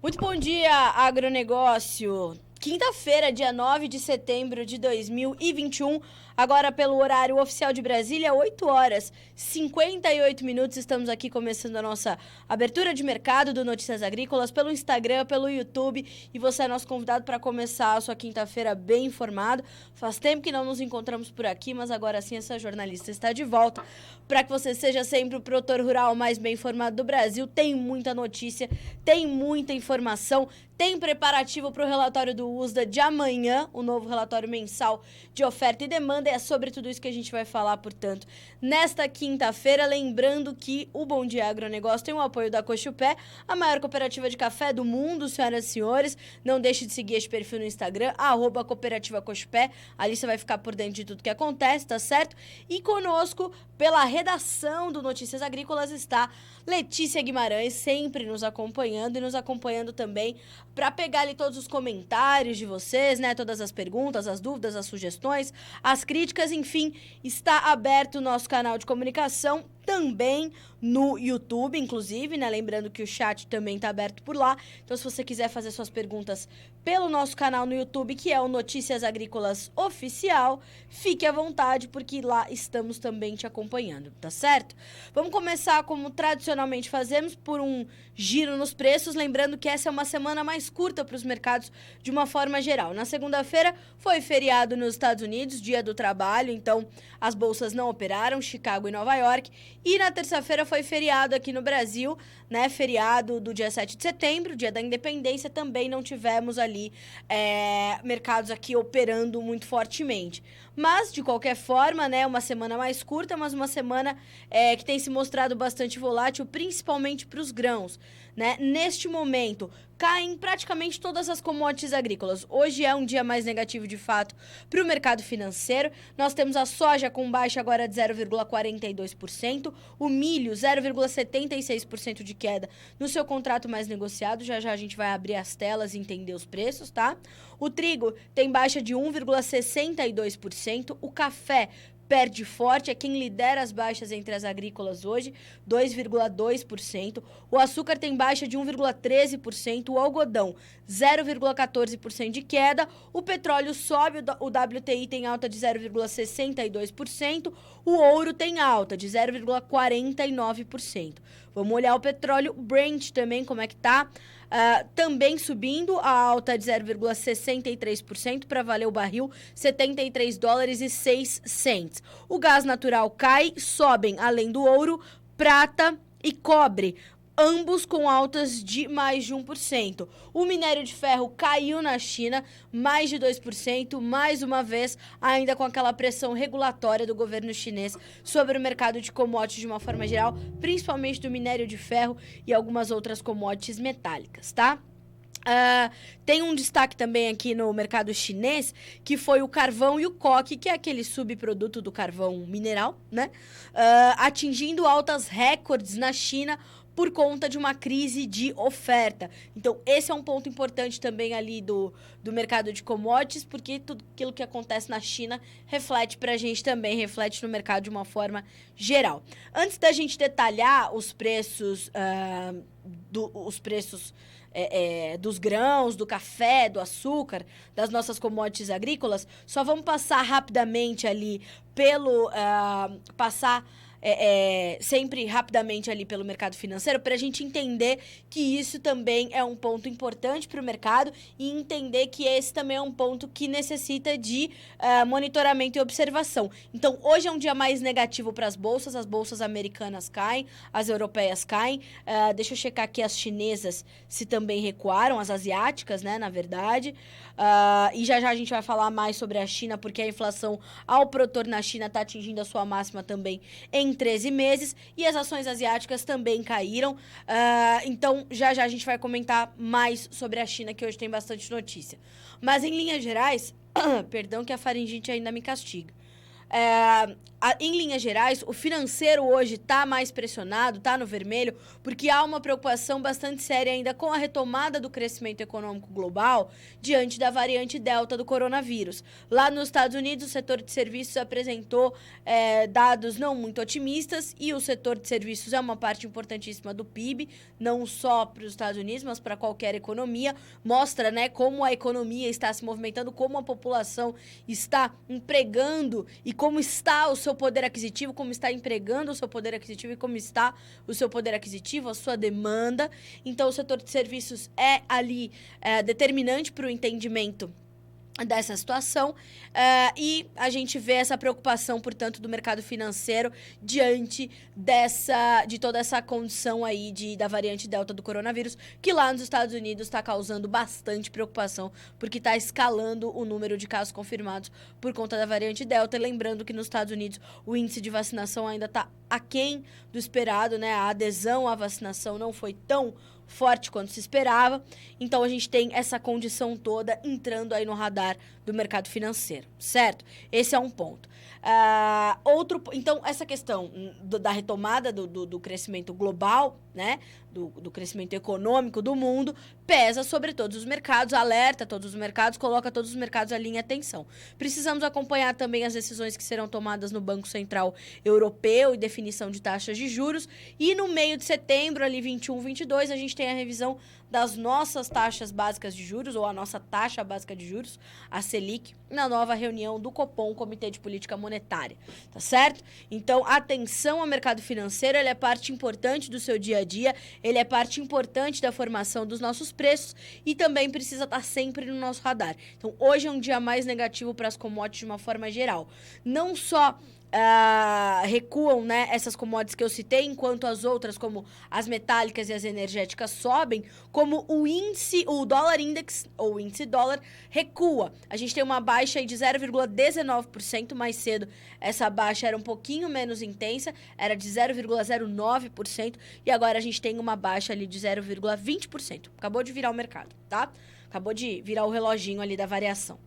Muito bom dia, agronegócio. Quinta-feira, dia 9 de setembro de 2021, agora pelo horário oficial de Brasília, 8 horas 58 minutos. Estamos aqui começando a nossa abertura de mercado do Notícias Agrícolas pelo Instagram, pelo YouTube. E você é nosso convidado para começar a sua quinta-feira bem informado. Faz tempo que não nos encontramos por aqui, mas agora sim essa jornalista está de volta para que você seja sempre o produtor rural mais bem informado do Brasil. Tem muita notícia, tem muita informação. Tem preparativo para o relatório do USDA de amanhã, o novo relatório mensal de oferta e demanda. É sobre tudo isso que a gente vai falar, portanto, nesta quinta-feira. Lembrando que o Bom Dia Agronegócio tem o apoio da Cochupé, a maior cooperativa de café do mundo, senhoras e senhores. Não deixe de seguir este perfil no Instagram, @cooperativa Cochupé. Ali você vai ficar por dentro de tudo que acontece, tá certo? E conosco, pela redação do Notícias Agrícolas, está Letícia Guimarães, sempre nos acompanhando e nos acompanhando também para pegar ali todos os comentários de vocês, né? Todas as perguntas, as dúvidas, as sugestões, as críticas, enfim, está aberto o nosso canal de comunicação também no YouTube, inclusive, né? Lembrando que o chat também está aberto por lá. Então, se você quiser fazer suas perguntas pelo nosso canal no YouTube, que é o Notícias Agrícolas Oficial, fique à vontade, porque lá estamos também te acompanhando, tá certo? Vamos começar, como tradicionalmente fazemos, por um giro nos preços, lembrando que essa é uma semana mais curta para os mercados de uma forma geral. Na segunda-feira foi feriado nos Estados Unidos, Dia do Trabalho, então as bolsas não operaram, Chicago e Nova York. E na terça-feira foi feriado aqui no Brasil, né? Feriado do dia 7 de setembro, Dia da Independência, também não tivemos ali mercados aqui operando muito fortemente. Mas, de qualquer forma, né, uma semana mais curta, mas uma semana que tem se mostrado bastante volátil, principalmente para os grãos, né? Neste momento, caem praticamente todas as commodities agrícolas. Hoje é um dia mais negativo, de fato, para o mercado financeiro. Nós temos a soja com baixa agora de 0,42%, o milho 0,76% de queda no seu contrato mais negociado. Já já a gente vai abrir as telas e entender os preços, tá? O trigo tem baixa de 1,62%, o café perde forte, é quem lidera as baixas entre as agrícolas hoje, 2,2%. O açúcar tem baixa de 1,13%, o algodão 0,14% de queda, o petróleo sobe, o WTI tem alta de 0,62%, o ouro tem alta de 0,49%. Vamos olhar o petróleo Brent também, como é que tá? Também subindo, a alta de 0,63% para valer o barril $73,06. O gás natural cai, sobem além do ouro, prata e cobre, ambos com altas de mais de 1%. O minério de ferro caiu na China, mais de 2%, mais uma vez, ainda com aquela pressão regulatória do governo chinês sobre o mercado de commodities de uma forma geral, principalmente do minério de ferro e algumas outras commodities metálicas, tá? Tem um destaque também aqui no mercado chinês, que foi o carvão e o coque, que é aquele subproduto do carvão mineral, né? Atingindo altas recordes na China por conta de uma crise de oferta. Então, esse é um ponto importante também ali do mercado de commodities, porque tudo aquilo que acontece na China reflete pra gente também, reflete no mercado de uma forma geral. Antes da gente detalhar os preços, dos grãos, do café, do açúcar, das nossas commodities agrícolas, só vamos passar rapidamente ali sempre rapidamente ali pelo mercado financeiro, para a gente entender que isso também é um ponto importante para o mercado e entender que esse também é um ponto que necessita de monitoramento e observação. Então, hoje é um dia mais negativo para as bolsas americanas caem, as europeias caem, deixa eu checar aqui as chinesas se também recuaram, as asiáticas, né, na verdade, e já já a gente vai falar mais sobre a China, porque a inflação ao produtor na China está atingindo a sua máxima também em 13 meses, e as ações asiáticas também caíram. Então, já já a gente vai comentar mais sobre a China, que hoje tem bastante notícia. Mas, em linhas gerais, perdão que a faringite ainda me castiga. Em linhas gerais, o financeiro hoje está mais pressionado, está no vermelho, porque há uma preocupação bastante séria ainda com a retomada do crescimento econômico global diante da variante Delta do coronavírus. Lá nos Estados Unidos, o setor de serviços apresentou dados não muito otimistas, e o setor de serviços é uma parte importantíssima do PIB, não só para os Estados Unidos, mas para qualquer economia. Mostra, né, como a economia está se movimentando, como a população está empregando e como está o seu poder aquisitivo, como está empregando o seu poder aquisitivo e como está o seu poder aquisitivo, a sua demanda. Então, o setor de serviços é ali determinante para o entendimento dessa situação, e a gente vê essa preocupação, portanto, do mercado financeiro diante de toda essa condição aí da variante Delta do coronavírus, que lá nos Estados Unidos está causando bastante preocupação, porque está escalando o número de casos confirmados por conta da variante Delta. E lembrando que nos Estados Unidos o índice de vacinação ainda está aquém do esperado, né? A adesão à vacinação não foi tão forte quanto se esperava. Então a gente tem essa condição toda entrando aí no radar do mercado financeiro, certo? Esse é um ponto. Então, essa questão da retomada do crescimento global, né, do crescimento econômico do mundo, pesa sobre todos os mercados, alerta todos os mercados, coloca todos os mercados ali em atenção. Precisamos acompanhar também as decisões que serão tomadas no Banco Central Europeu e definição de taxas de juros. E no meio de setembro, ali 21, 22, a gente tem a revisão das nossas taxas básicas de juros, ou a nossa taxa básica de juros, a Selic, na nova reunião do Copom, Comitê de Política Monetária, tá certo? Então, atenção ao mercado financeiro, ele é parte importante do seu dia a dia, ele é parte importante da formação dos nossos preços e também precisa estar sempre no nosso radar. Então, hoje é um dia mais negativo para as commodities de uma forma geral. Não só recuam, né, essas commodities que eu citei, enquanto as outras, como as metálicas e as energéticas, sobem, como o dólar index, ou o índice dólar, recua. A gente tem uma baixa aí de 0,19%, mais cedo essa baixa era um pouquinho menos intensa, era de 0,09%, e agora a gente tem uma baixa ali de 0,20%. Acabou de virar o mercado, tá? Acabou de virar o reloginho ali da variação.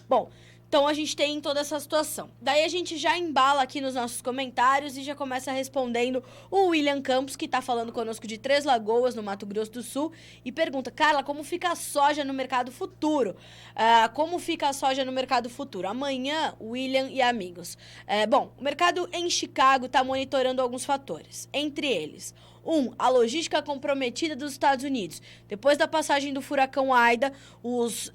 Bom, então, a gente tem toda essa situação. Daí, a gente já embala aqui nos nossos comentários e já começa respondendo o William Campos, que está falando conosco de Três Lagoas, no Mato Grosso do Sul, e pergunta: Carla, como fica a soja no mercado futuro? Como fica a soja no mercado futuro? Amanhã, William e amigos. Bom, o mercado em Chicago está monitorando alguns fatores. Entre eles, a logística comprometida dos Estados Unidos. Depois da passagem do furacão Aida, os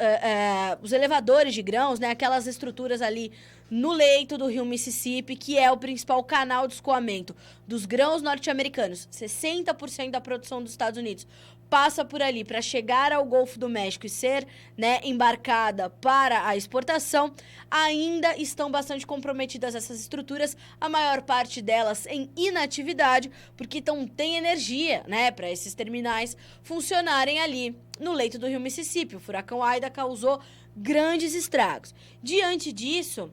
elevadores de grãos, né, aquelas estruturas ali no leito do rio Mississippi, que é o principal canal de escoamento dos grãos norte-americanos, 60% da produção dos Estados Unidos passa por ali para chegar ao Golfo do México e ser, né, embarcada para a exportação. Ainda estão bastante comprometidas essas estruturas, a maior parte delas em inatividade, porque não tem energia, né, para esses terminais funcionarem ali no leito do rio Mississippi. O furacão Aida causou grandes estragos. Diante disso,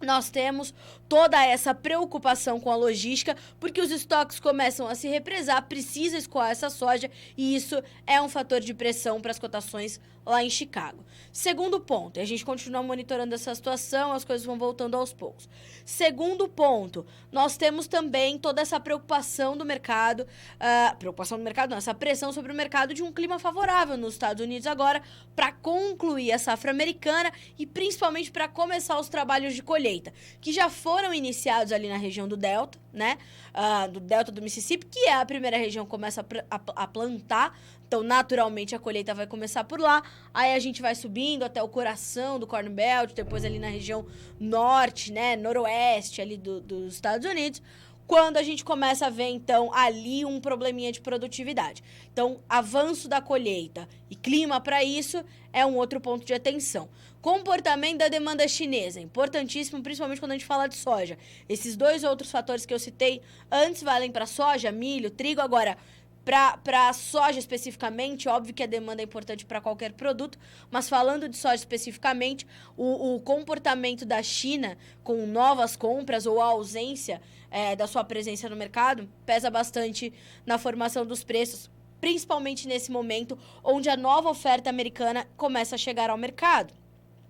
nós temos toda essa preocupação com a logística, porque os estoques começam a se represar, precisa escoar essa soja, e isso é um fator de pressão para as cotações lá em Chicago. Segundo ponto, e a gente continua monitorando essa situação, as coisas vão voltando aos poucos. Segundo ponto, nós temos também toda essa preocupação do mercado, essa pressão sobre o mercado de um clima favorável nos Estados Unidos agora, para concluir a safra americana e principalmente para começar os trabalhos de colheita, que já foram iniciados ali na região do Delta, né? Do Delta do Mississippi, que é a primeira região que começa a plantar. Então, naturalmente, a colheita vai começar por lá. Aí a gente vai subindo até o coração do Corn Belt, depois ali na região norte, né, noroeste ali dos Estados Unidos, quando a gente começa a ver, então, ali um probleminha de produtividade. Então, avanço da colheita e clima para isso é um outro ponto de atenção. Comportamento da demanda chinesa, importantíssimo, principalmente quando a gente fala de soja. Esses dois outros fatores que eu citei antes valem para soja, milho, trigo. Agora, para a soja especificamente, óbvio que a demanda é importante para qualquer produto, mas falando de soja especificamente, o comportamento da China com novas compras ou a ausência da sua presença no mercado pesa bastante na formação dos preços, principalmente nesse momento onde a nova oferta americana começa a chegar ao mercado.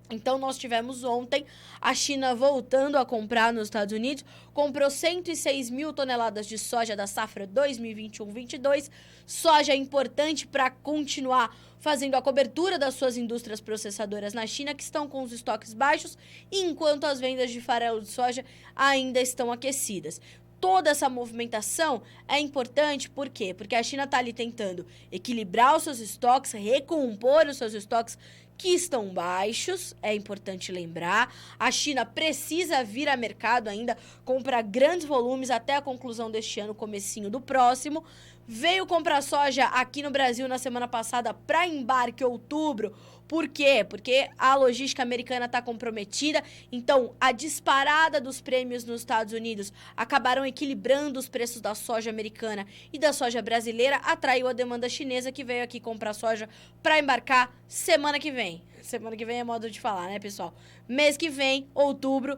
Então, nós tivemos ontem a China voltando a comprar nos Estados Unidos, comprou 106 mil toneladas de soja da safra 2021-22, soja importante para continuar fazendo a cobertura das suas indústrias processadoras na China, que estão com os estoques baixos, enquanto as vendas de farelo de soja ainda estão aquecidas. Toda essa movimentação é importante, por quê? Porque a China está ali tentando equilibrar os seus estoques, recompor os seus estoques que estão baixos, é importante lembrar. A China precisa vir a mercado ainda, comprar grandes volumes até a conclusão deste ano, comecinho do próximo. Veio comprar soja aqui no Brasil na semana passada para embarque outubro. Por quê? Porque a logística americana está comprometida, então a disparada dos prêmios nos Estados Unidos acabaram equilibrando os preços da soja americana e da soja brasileira, atraiu a demanda chinesa que veio aqui comprar soja para embarcar semana que vem. Semana que vem é modo de falar, né, pessoal? Mês que vem, outubro,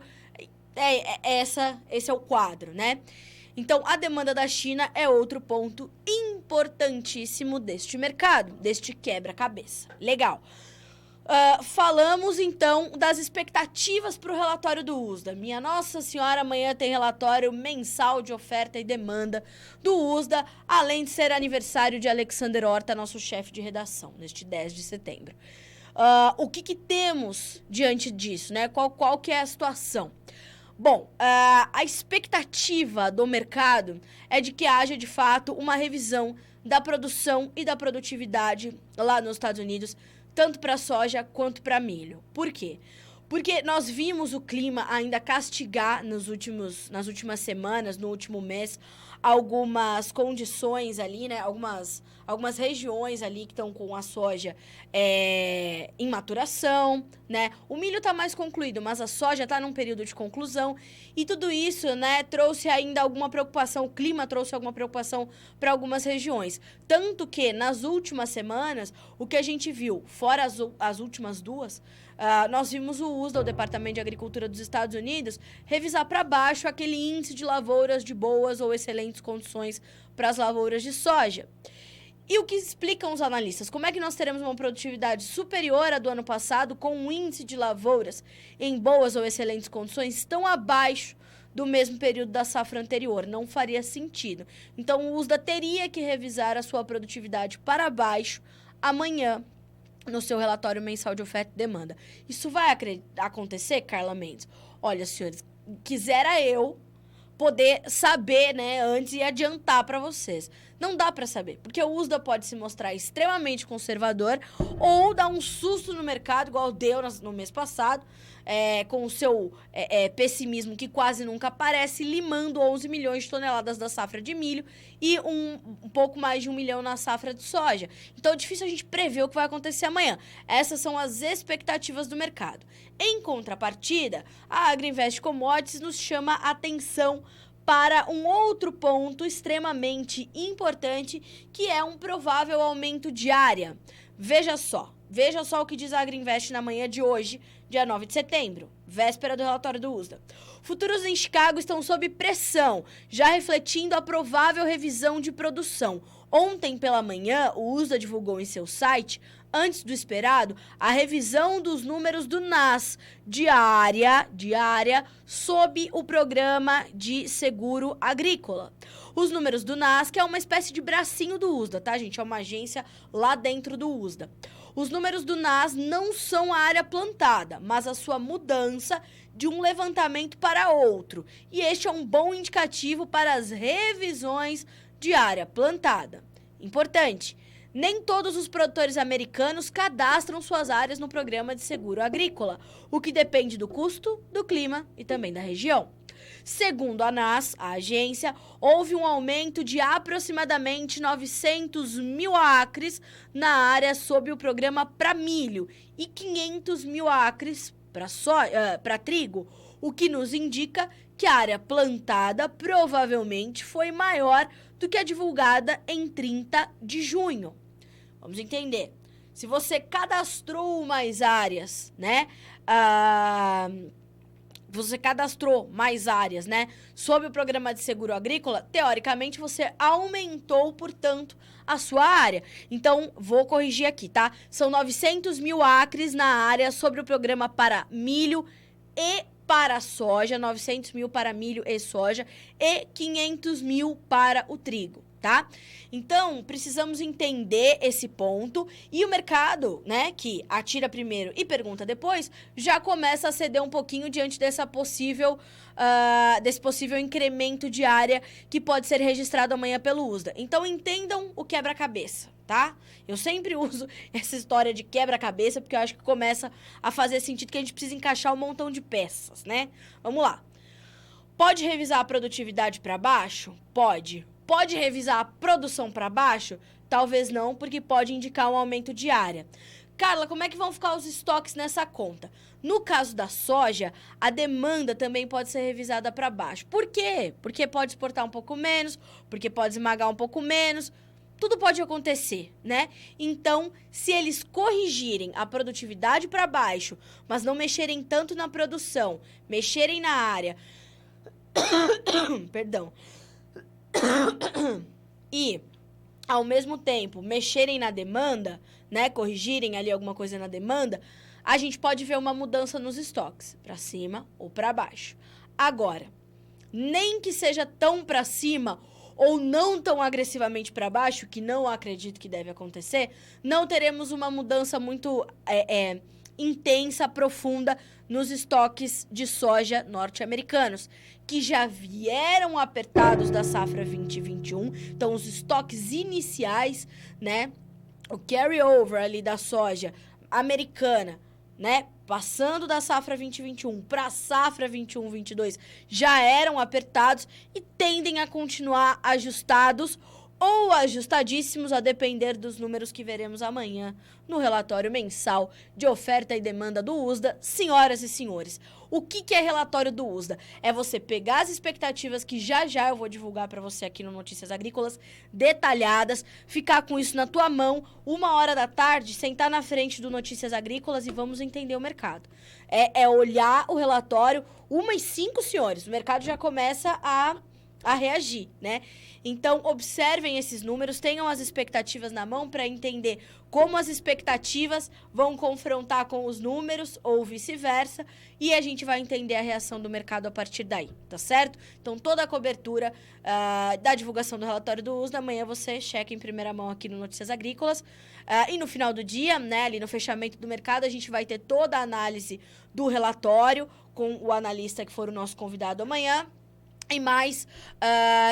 esse é o quadro, né? Então, a demanda da China é outro ponto importantíssimo deste mercado, deste quebra-cabeça. Legal. Falamos, então, das expectativas para o relatório do USDA. Minha Nossa Senhora, amanhã tem relatório mensal de oferta e demanda do USDA, além de ser aniversário de Alexander Horta, nosso chefe de redação, neste 10 de setembro. O que temos diante disso, né? Qual que é a situação? Bom, a expectativa do mercado é de que haja, de fato, uma revisão da produção e da produtividade lá nos Estados Unidos, tanto para soja quanto para milho. Por quê? Porque nós vimos o clima ainda castigar nas últimas semanas, no último mês, algumas condições ali, né? Algumas regiões ali que estão com a soja em maturação, né? O milho está mais concluído, mas a soja está num período de conclusão. E tudo isso, né, trouxe ainda alguma preocupação, o clima trouxe alguma preocupação para algumas regiões. Tanto que, nas últimas semanas, o que a gente viu, fora as últimas duas, nós vimos o USDA, o Departamento de Agricultura dos Estados Unidos, revisar para baixo aquele índice de lavouras de boas ou excelentes condições para as lavouras de soja. E o que explicam os analistas? Como é que nós teremos uma produtividade superior à do ano passado com um índice de lavouras em boas ou excelentes condições tão abaixo do mesmo período da safra anterior? Não faria sentido. Então, o USDA teria que revisar a sua produtividade para baixo amanhã, no seu relatório mensal de oferta e demanda. Isso vai acontecer, Carla Mendes? Olha, senhores, quisera eu poder saber, né, antes e adiantar para vocês. Não dá para saber, porque o USDA pode se mostrar extremamente conservador ou dar um susto no mercado, igual deu no mês passado, com o seu pessimismo que quase nunca aparece, limando 11 milhões de toneladas da safra de milho e um pouco mais de 1 milhão na safra de soja. Então, é difícil a gente prever o que vai acontecer amanhã. Essas são as expectativas do mercado. Em contrapartida, a Agriinvest Commodities nos chama a atenção para um outro ponto extremamente importante, que é um provável aumento de área. Veja só o que diz a Agriinvest na manhã de hoje, dia 9 de setembro, véspera do relatório do USDA. Futuros em Chicago estão sob pressão, já refletindo a provável revisão de produção. Ontem pela manhã, o USDA divulgou em seu site, antes do esperado, a revisão dos números do NAS diária sob o programa de seguro agrícola. Os números do NAS, que é uma espécie de bracinho do USDA, tá, gente? É uma agência lá dentro do USDA. Os números do NAS não são a área plantada, mas a sua mudança de um levantamento para outro. E este é um bom indicativo para as revisões de área plantada. Importante, nem todos os produtores americanos cadastram suas áreas no programa de seguro agrícola, o que depende do custo, do clima e também da região. Segundo a NAS, a agência, houve um aumento de aproximadamente 900 mil acres na área sob o programa para milho e 500 mil acres para trigo, o que nos indica que a área plantada provavelmente foi maior do que a divulgada em 30 de junho. Vamos entender. Se você cadastrou mais áreas, né? você cadastrou mais áreas, né? Sob o programa de seguro agrícola, teoricamente você aumentou, portanto, a sua área. Então, vou corrigir aqui, tá? São 900 mil acres na área sobre o programa para milho e para soja, 900 mil para milho e soja e 500 mil para o trigo, tá? Então, precisamos entender esse ponto e o mercado, né, que atira primeiro e pergunta depois, já começa a ceder um pouquinho diante desse possível incremento de área que pode ser registrado amanhã pelo USDA. Então, entendam o quebra-cabeça, tá? Eu sempre uso essa história de quebra-cabeça porque eu acho que começa a fazer sentido que a gente precisa encaixar um montão de peças, né? Vamos lá. Pode revisar a produtividade para baixo? Pode. Pode revisar a produção para baixo? Talvez não, porque pode indicar um aumento de área. Carla, como é que vão ficar os estoques nessa conta? No caso da soja, a demanda também pode ser revisada para baixo. Por quê? Porque pode exportar um pouco menos, porque pode esmagar um pouco menos. Tudo pode acontecer, né? Então, se eles corrigirem a produtividade para baixo, mas não mexerem tanto na produção, mexerem na área... Perdão. E, ao mesmo tempo, mexerem na demanda, né, corrigirem ali alguma coisa na demanda, a gente pode ver uma mudança nos estoques, para cima ou para baixo. Agora, nem que seja tão para cima ou não tão agressivamente para baixo, que não acredito que deve acontecer, não teremos uma mudança muito intensa, profunda nos estoques de soja norte-americanos, que já vieram apertados da safra 2021. Então, os estoques iniciais, né, o carry-over ali da soja americana, né, passando da safra 2021 para a safra 21-22, já eram apertados e tendem a continuar ajustados ou ajustadíssimos, a depender dos números que veremos amanhã no relatório mensal de oferta e demanda do USDA. Senhoras e senhores, o que é relatório do USDA? É você pegar as expectativas que já eu vou divulgar para você aqui no Notícias Agrícolas, detalhadas, ficar com isso na tua mão, 1h da tarde, sentar na frente do Notícias Agrícolas e vamos entender o mercado. É olhar o relatório, 1h05, senhores, o mercado já começa a reagir, né? Então, observem esses números, tenham as expectativas na mão para entender como as expectativas vão confrontar com os números ou vice-versa, e a gente vai entender a reação do mercado a partir daí, tá certo? Então, toda a cobertura da divulgação do relatório do USDA, amanhã você checa em primeira mão aqui no Notícias Agrícolas, e no final do dia, né, ali no fechamento do mercado, a gente vai ter toda a análise do relatório com o analista que for o nosso convidado amanhã, e mais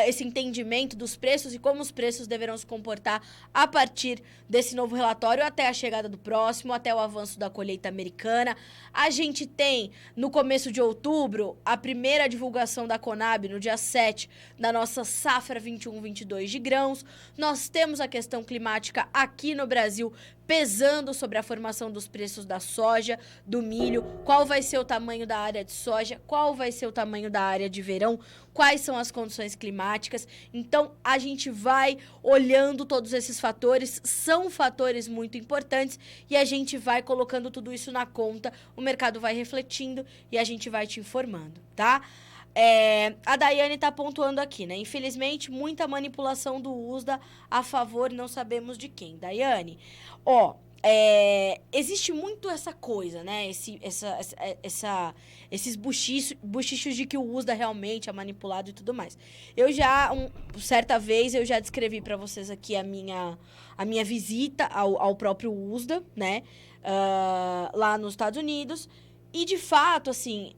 esse entendimento dos preços e como os preços deverão se comportar a partir desse novo relatório até a chegada do próximo, até o avanço da colheita americana. A gente tem, no começo de outubro, a primeira divulgação da Conab, no dia 7, da nossa safra 21-22 de grãos. Nós temos a questão climática aqui no Brasil pesando sobre a formação dos preços da soja, do milho, qual vai ser o tamanho da área de soja, qual vai ser o tamanho da área de verão, quais são as condições climáticas. Então, a gente vai olhando todos esses fatores, são fatores muito importantes, e a gente vai colocando tudo isso na conta, o mercado vai refletindo e a gente vai te informando, tá? A Daiane tá pontuando aqui, né? Infelizmente, muita manipulação do USDA a favor, não sabemos de quem. Daiane, existe muito essa coisa, né? Esses buchichos de que o USDA realmente é manipulado e tudo mais. Certa vez, eu já descrevi para vocês aqui a minha visita ao próprio USDA, né? Lá nos Estados Unidos. E, de fato, assim,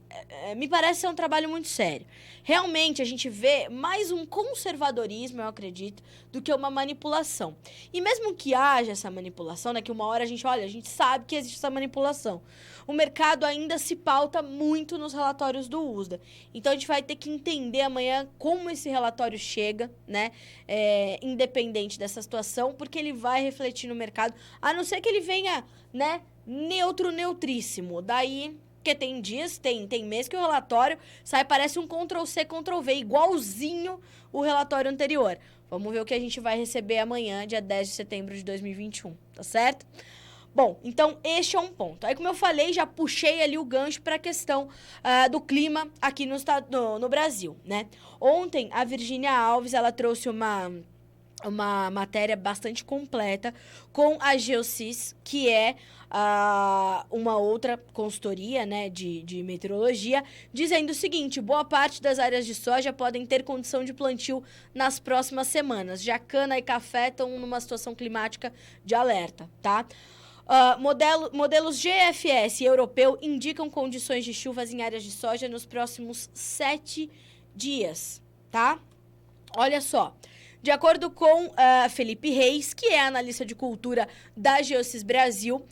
me parece ser um trabalho muito sério. Realmente, a gente vê mais um conservadorismo, eu acredito, do que uma manipulação. E mesmo que haja essa manipulação, né, que uma hora a gente sabe que existe essa manipulação, o mercado ainda se pauta muito nos relatórios do USDA. Então, a gente vai ter que entender amanhã como esse relatório chega, né, independente dessa situação, porque ele vai refletir no mercado, a não ser que ele venha, né, neutríssimo. Daí... Porque tem dias, tem mês que o relatório sai, parece um Ctrl+C, Ctrl+V, igualzinho o relatório anterior. Vamos ver o que a gente vai receber amanhã, dia 10 de setembro de 2021, tá certo? Bom, então este é um ponto. Aí, como eu falei, já puxei ali o gancho para a questão do clima aqui no Brasil, né? Ontem, a Virgínia Alves, ela trouxe uma matéria bastante completa com a Geosys, que é uma outra consultoria, né, de meteorologia, dizendo o seguinte: boa parte das áreas de soja podem ter condição de plantio nas próximas semanas. Já cana e café estão numa situação climática de alerta, tá? Modelos GFS e europeu indicam condições de chuvas em áreas de soja nos próximos 7 dias, tá? Olha só. De acordo com Felipe Reis, que é analista de cultura da Geosys Brasil,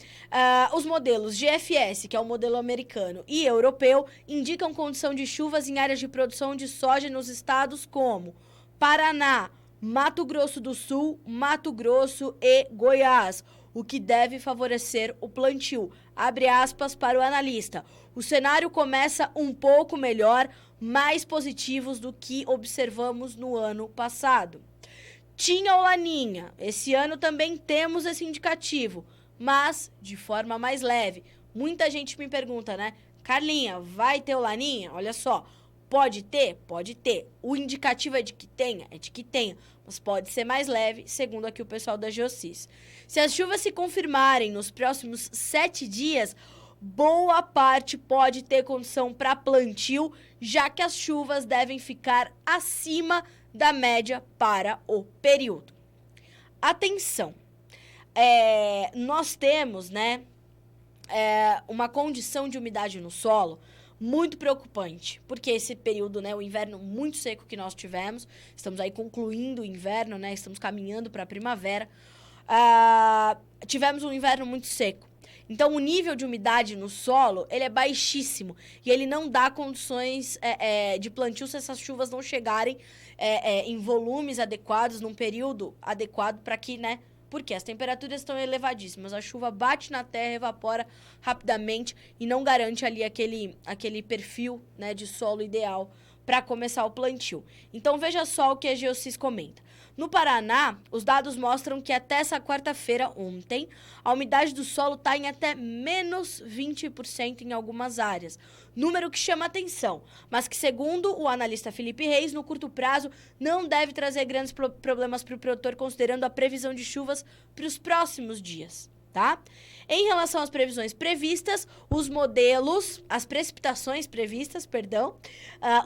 os modelos GFS, que é o modelo americano, e europeu, indicam condição de chuvas em áreas de produção de soja nos estados como Paraná, Mato Grosso do Sul, Mato Grosso e Goiás, o que deve favorecer o plantio. Abre aspas para o analista. O cenário começa um pouco melhor, mais positivos do que observamos no ano passado. Tinha o Laninha. Esse ano também temos esse indicativo, mas de forma mais leve. Muita gente me pergunta, né? Carlinha, vai ter o Laninha? Olha só, pode ter? Pode ter. O indicativo é de que tenha? É de que tenha. Mas pode ser mais leve, segundo aqui o pessoal da Geosys. Se as chuvas se confirmarem nos próximos 7 dias, boa parte pode ter condição para plantio, já que as chuvas devem ficar acima da média para o período. Atenção, nós temos, né, uma condição de umidade no solo muito preocupante, porque esse período, né, o inverno muito seco que nós tivemos, estamos aí concluindo o inverno, né, estamos caminhando para a primavera, tivemos um inverno muito seco. Então, o nível de umidade no solo, ele é baixíssimo e ele não dá condições de plantio se essas chuvas não chegarem em volumes adequados, num período adequado para que, né, porque as temperaturas estão elevadíssimas, a chuva bate na terra, evapora rapidamente e não garante ali aquele perfil, né, de solo ideal para começar o plantio. Então, veja só o que a Geosys comenta. No Paraná, os dados mostram que até essa quarta-feira, ontem, a umidade do solo está em até menos 20% em algumas áreas. Número que chama atenção, mas que, segundo o analista Felipe Reis, no curto prazo, não deve trazer grandes problemas para o produtor, considerando a previsão de chuvas para os próximos dias, tá? Em relação às previsões previstas, as precipitações previstas,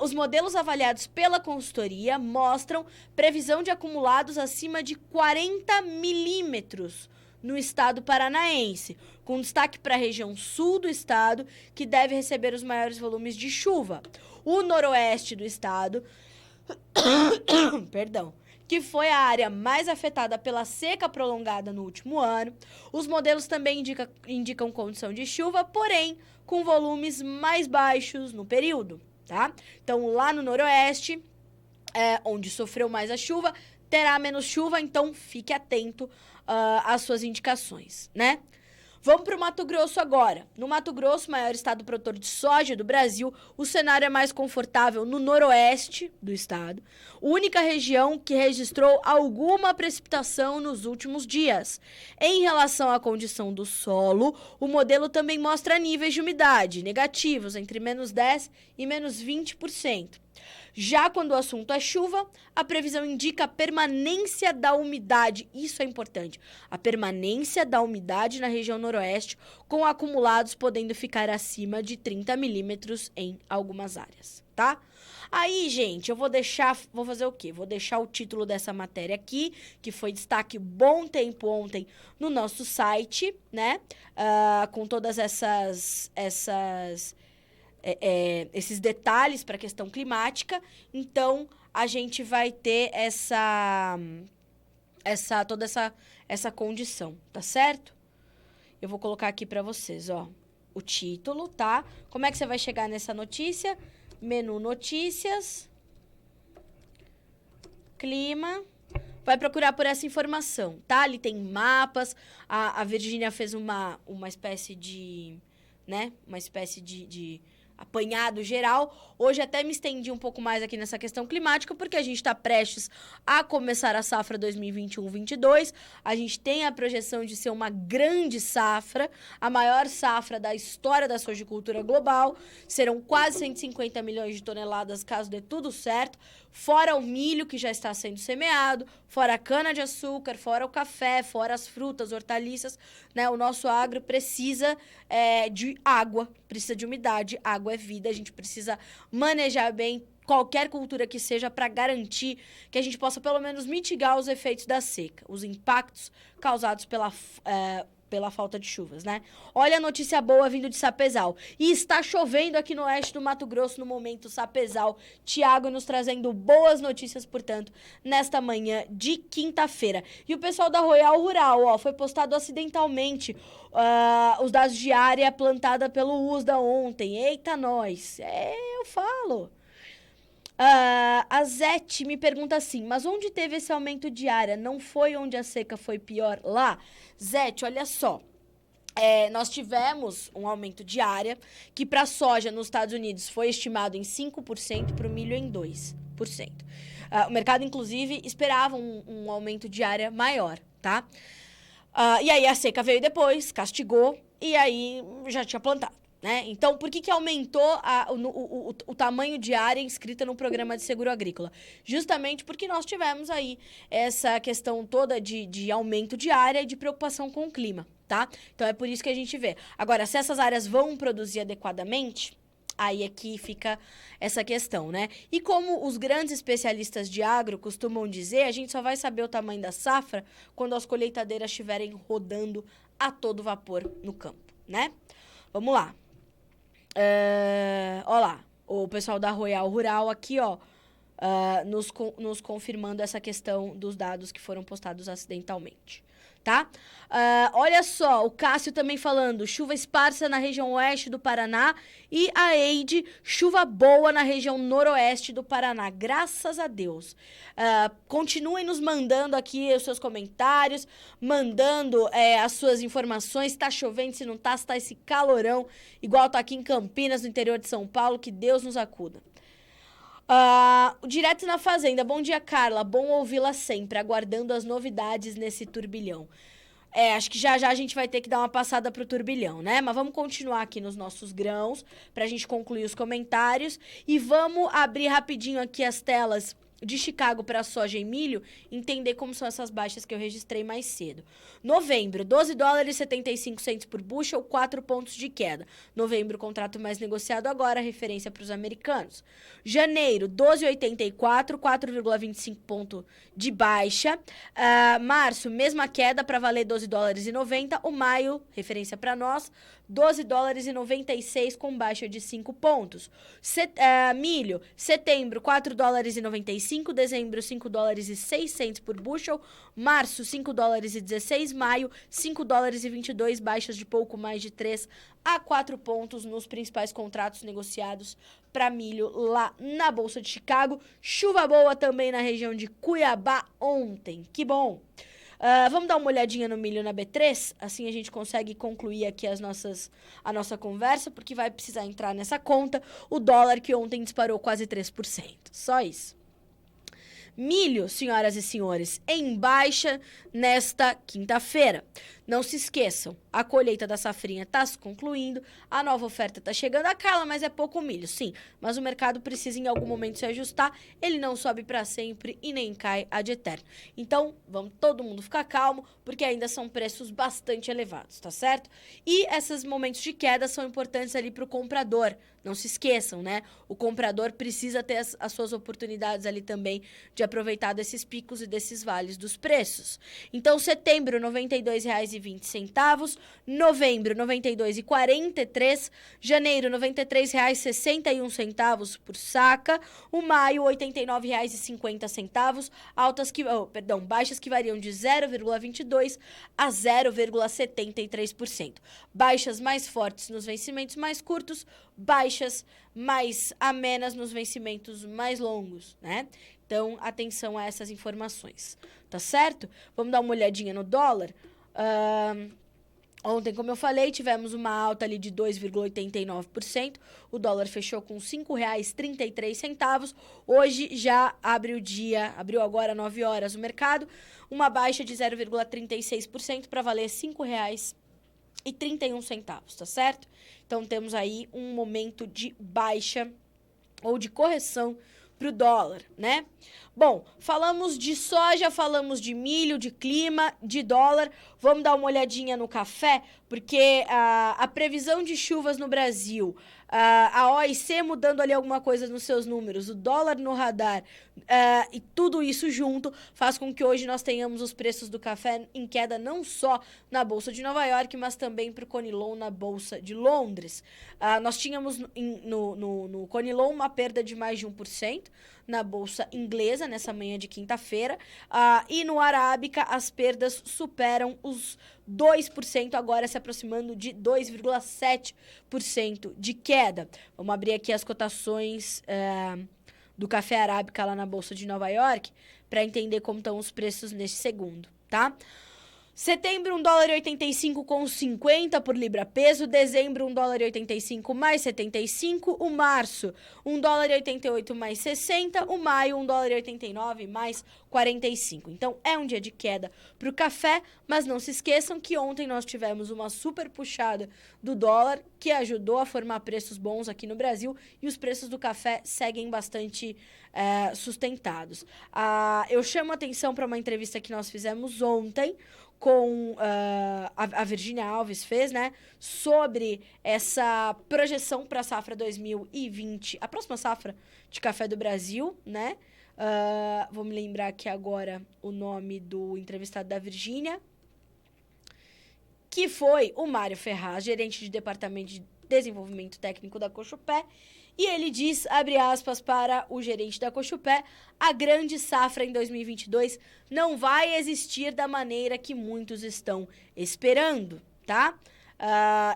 os modelos avaliados pela consultoria mostram previsão de acumulados acima de 40 milímetros no estado paranaense, com destaque para a região sul do estado, que deve receber os maiores volumes de chuva. O noroeste do estado, que foi a área mais afetada pela seca prolongada no último ano. Os modelos também indicam condição de chuva, porém com volumes mais baixos no período, tá? Então, lá no noroeste, onde sofreu mais a chuva, terá menos chuva, então fique atento às suas indicações, né? Vamos para o Mato Grosso agora. No Mato Grosso, maior estado produtor de soja do Brasil, o cenário é mais confortável no noroeste do estado, única região que registrou alguma precipitação nos últimos dias. Em relação à condição do solo, o modelo também mostra níveis de umidade negativos, entre menos 10% e menos 20%. Já quando o assunto é chuva, a previsão indica a permanência da umidade. Isso é importante. A permanência da umidade na região noroeste, com acumulados podendo ficar acima de 30 milímetros em algumas áreas, tá? Aí, gente, vou fazer o quê? Vou deixar o título dessa matéria aqui, que foi destaque bom tempo ontem no nosso site, né? Com todas esses detalhes para a questão climática. Então, a gente vai ter toda essa condição, tá certo? Eu vou colocar aqui para vocês, ó, o título, tá? Como é que você vai chegar nessa notícia? Menu notícias, clima, vai procurar por essa informação, tá? Ali tem mapas, a Virgínia fez uma espécie de, né, apanhado geral. Hoje até me estendi um pouco mais aqui nessa questão climática, porque a gente está prestes a começar a safra 2021-22. A gente tem a projeção de ser uma grande safra, a maior safra da história da sojicultura global. Serão quase 150 milhões de toneladas, caso dê tudo certo. Fora o milho, que já está sendo semeado, fora a cana-de-açúcar, fora o café, fora as frutas, hortaliças, né? O nosso agro precisa de água, precisa de umidade. Água é vida, a gente precisa manejar bem qualquer cultura que seja para garantir que a gente possa pelo menos mitigar os efeitos da seca, os impactos causados pela falta de chuvas, né? Olha a notícia boa vindo de Sapezal. E está chovendo aqui no oeste do Mato Grosso no momento, Sapezal. Tiago nos trazendo boas notícias, portanto, nesta manhã de quinta-feira. E o pessoal da Royal Rural, ó, foi postado acidentalmente os dados de área plantada pelo USDA ontem. Eita, nós! Eu falo. A Zete me pergunta assim, mas onde teve esse aumento de área? Não foi onde a seca foi pior lá? Zete, olha só. Nós tivemos um aumento de área que para a soja nos Estados Unidos foi estimado em 5%, para o milho em 2%. O mercado, inclusive, esperava um aumento de área maior, tá? E aí a seca veio depois, castigou, e aí já tinha plantado. Né? Então, por que aumentou o tamanho de área inscrita no programa de seguro agrícola? Justamente porque nós tivemos aí essa questão toda de aumento de área e de preocupação com o clima, tá? Então, é por isso que a gente vê. Agora, se essas áreas vão produzir adequadamente, aí aqui fica essa questão, né? E como os grandes especialistas de agro costumam dizer, a gente só vai saber o tamanho da safra quando as colheitadeiras estiverem rodando a todo vapor no campo, né? Vamos lá. Olha lá, o pessoal da Royal Rural aqui, ó, nos confirmando essa questão dos dados que foram postados acidentalmente, tá? Olha só, o Cássio também falando, chuva esparsa na região oeste do Paraná e a Eide, chuva boa na região noroeste do Paraná, graças a Deus. Continuem nos mandando aqui os seus comentários, mandando as suas informações, se tá chovendo, se não tá, se tá esse calorão, igual tá aqui em Campinas, no interior de São Paulo, que Deus nos acuda. Direto na Fazenda, bom dia, Carla, bom ouvi-la sempre, aguardando as novidades nesse turbilhão. Acho que já a gente vai ter que dar uma passada pro turbilhão, né? Mas vamos continuar aqui nos nossos grãos, pra gente concluir os comentários, e vamos abrir rapidinho aqui as telas de Chicago para soja e milho, entender como são essas baixas que eu registrei mais cedo. Novembro, 12 dólares e 75 centos por bushel, 4 pontos de queda. Novembro, contrato mais negociado agora, referência para os americanos. Janeiro, 12,84, 4,25 ponto de baixa. Março, mesma queda para valer 12 dólares e 90. O maio, referência para nós, 12 dólares e 96 com baixa de 5 pontos. Milho, setembro, 4 dólares e 95, dezembro, 5 dólares e 6 centos por bushel, março, 5 dólares e 16, maio, 5 dólares e 22, baixas de pouco mais de 3 a 4 pontos nos principais contratos negociados para milho lá na Bolsa de Chicago. Chuva boa também na região de Cuiabá ontem, que bom! Vamos dar uma olhadinha no milho na B3, assim a gente consegue concluir aqui a nossa conversa, porque vai precisar entrar nessa conta o dólar que ontem disparou quase 3%. Só isso. Milho, senhoras e senhores, em baixa nesta quinta-feira. Não se esqueçam, a colheita da safrinha está se concluindo, a nova oferta está chegando a Carla, mas é pouco milho, sim. Mas o mercado precisa em algum momento se ajustar, ele não sobe para sempre e nem cai ad eterno. Então, vamos todo mundo ficar calmo, porque ainda são preços bastante elevados, tá certo? E esses momentos de queda são importantes ali para o comprador. Não se esqueçam, né? O comprador precisa ter as suas oportunidades ali também de aproveitar desses picos e desses vales dos preços. Então, setembro, R$ 92,20. Novembro, R$ 92,43. Janeiro, R$ 93,61 por saca. O maio, R$ 89,50. Baixas que variam de 0,22% a 0,73%. Baixas mais fortes nos vencimentos mais curtos, baixas mais amenas nos vencimentos mais longos, né? Então, atenção a essas informações, tá certo? Vamos dar uma olhadinha no dólar. Ontem, como eu falei, tivemos uma alta ali de 2,89%. O dólar fechou com R$ 5,33. Hoje já abre o dia, abriu agora 9 horas o mercado, uma baixa de 0,36% para valer R$ 5,31, tá certo? Então temos aí um momento de baixa ou de correção para o dólar, né? Bom, falamos de soja, falamos de milho, de clima, de dólar. Vamos dar uma olhadinha no café, porque a previsão de chuvas no Brasil, a OIC mudando ali alguma coisa nos seus números, o dólar no radar e tudo isso junto faz com que hoje nós tenhamos os preços do café em queda não só na Bolsa de Nova York, mas também para o Conilon na Bolsa de Londres. Nós tínhamos no Conilon uma perda de mais de 1% na Bolsa inglesa nessa manhã de quinta-feira, e no Arábica as perdas superam os 2%, agora se aproximando de 2,7% de queda. Vamos abrir aqui as cotações do café Arábica lá na Bolsa de Nova York para entender como estão os preços neste segundo, tá? Setembro, $1,85,50 por libra peso. Dezembro, $1,85 mais 75. O março, $1,88 mais 60. O maio, $1,89 mais 45. Então, é um dia de queda para o café, mas não se esqueçam que ontem nós tivemos uma super puxada do dólar, que ajudou a formar preços bons aqui no Brasil, e os preços do café seguem bastante sustentados. Eu chamo a atenção para uma entrevista que nós fizemos ontem, com a Virgínia Alves fez, né, sobre essa projeção para a safra 2020, a próxima safra de café do Brasil, né? Vou me lembrar aqui agora o nome do entrevistado da Virgínia, que foi o Mário Ferraz, gerente de departamento de desenvolvimento técnico da Cochupé, e ele diz, abre aspas para o gerente da Cochupé, a grande safra em 2022 não vai existir da maneira que muitos estão esperando, tá?